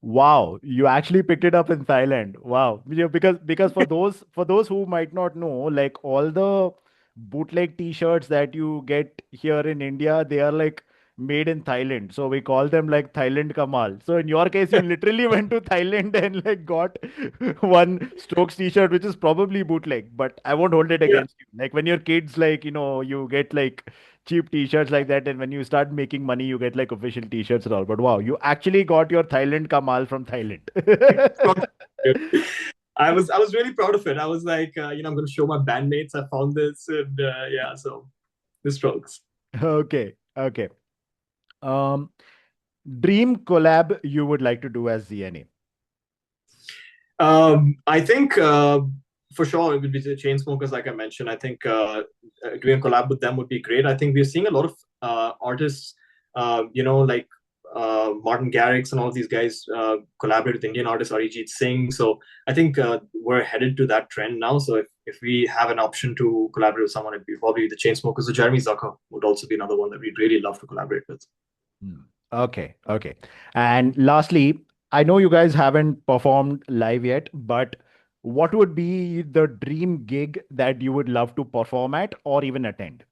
S4: Wow, you actually picked it up in Thailand. Wow. Yeah, because for those who might not know, like all the bootleg t-shirts that you get here in India, they are like made in Thailand. So we call them like Thailand Kamal. So in your case, you literally went to Thailand and like got one Strokes t-shirt, which is probably bootleg, but I won't hold it
S2: Yeah.
S4: against you. Like when your kids, like, you get like cheap t-shirts like that, and when you start making money you get like official t-shirts and all. But wow, you actually got your Thailand Kamal from Thailand.
S2: I was really proud of it. I was like, I'm going to show my bandmates I found this, and yeah, so the Strokes.
S4: Okay, okay. Um, Dream collab you would like to do as ZNA?
S2: I think for sure it would be the Chainsmokers, like I mentioned. I think doing a collab with them would be great. I think we're seeing a lot of artists, like Martin Garrix and all of these guys collaborate with Indian artists, Arijit Singh. So I think we're headed to that trend now. So if we have an option to collaborate with someone, it'd be probably the Chainsmokers. So Jeremy Zucker would also be another one that we'd really love to collaborate with.
S4: Hmm. Okay, okay. And lastly, I know you guys haven't performed live yet, but what would be the dream gig that you would love to perform at or even attend?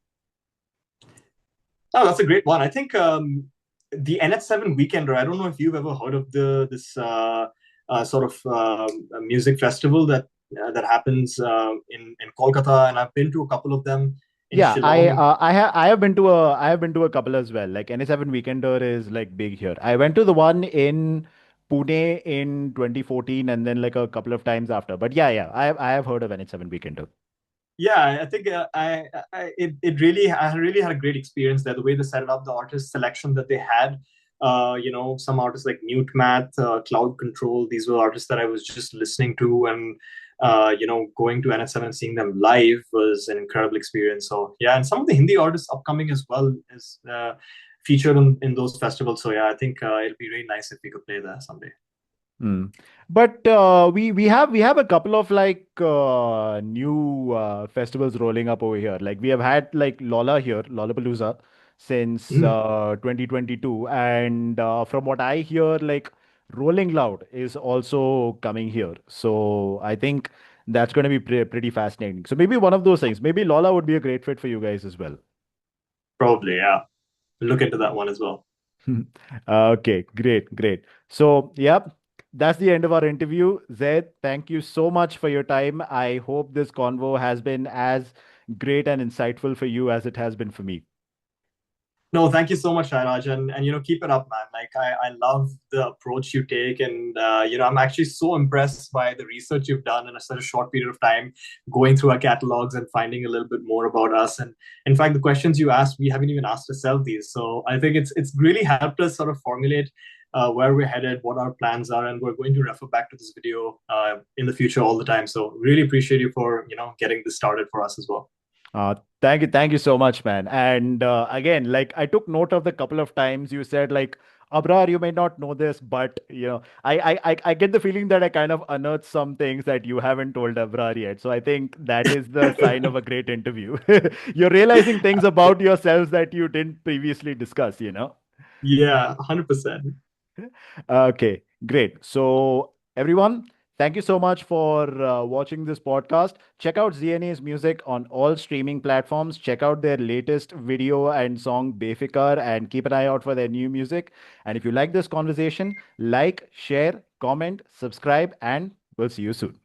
S2: Oh, that's a great one. I think the NH7 Weekender. I don't know if you've ever heard of this sort of music festival that happens in Kolkata, and I've been to a couple of them in
S4: Yeah,
S2: Shillong.
S4: I have been to a couple as well. Like NH7 Weekender is like big here. I went to the one in Pune in 2014 and then like a couple of times after. But yeah, I have heard of NH7 Weekender.
S2: Yeah, I think I really had a great experience there. The way they set it up, the artist selection that they had. Some artists like Newt Math, Cloud Control. These were artists that I was just listening to, and going to NS7 and seeing them live was an incredible experience. So yeah, and some of the Hindi artists upcoming as well is featured in those festivals. So yeah, I think it'll be really nice if we could play there someday.
S4: Hmm. But we have a couple of like new festivals rolling up over here. Like we have had like Lola here, Lollapalooza, since
S2: Mhm.
S4: 2022, and from what I hear, like Rolling Loud is also coming here. So I think that's going to be pretty fascinating. So maybe one of those things. Maybe Lola would be a great fit for you guys as well.
S2: Probably, yeah. Look into that one as well.
S4: Okay, great, great. So, yep, that's the end of our interview. Zaid, thank you so much for your time. I hope this convo has been as great and insightful for you as it has been for me.
S2: No, thank you so much, Raj, and keep it up, man. Like I love the approach you take, and I'm actually so impressed by the research you've done in such a short period of time, going through our catalogs and finding a little bit more about us. And in fact, the questions you asked, we haven't even asked ourselves these. So I think it's really helped us sort of formulate where we're headed, what our plans are, and we're going to refer back to this video in the future all the time. So really appreciate you for getting this started for us as well.
S4: Thank you so much, man. And again, like I took note of the couple of times you said, like, Abrar, you may not know this, but I get the feeling that I kind of unearthed some things that you haven't told Abrar yet. So I think that is the sign of a great interview. You're realizing things about yourselves that you didn't previously discuss.
S2: Yeah, 100%.
S4: Okay, great. So, everyone, thank you so much for watching this podcast. Check out ZNA's music on all streaming platforms. Check out their latest video and song Befikar and keep an eye out for their new music. And if you like this conversation, like, share, comment, subscribe, and we'll see you soon.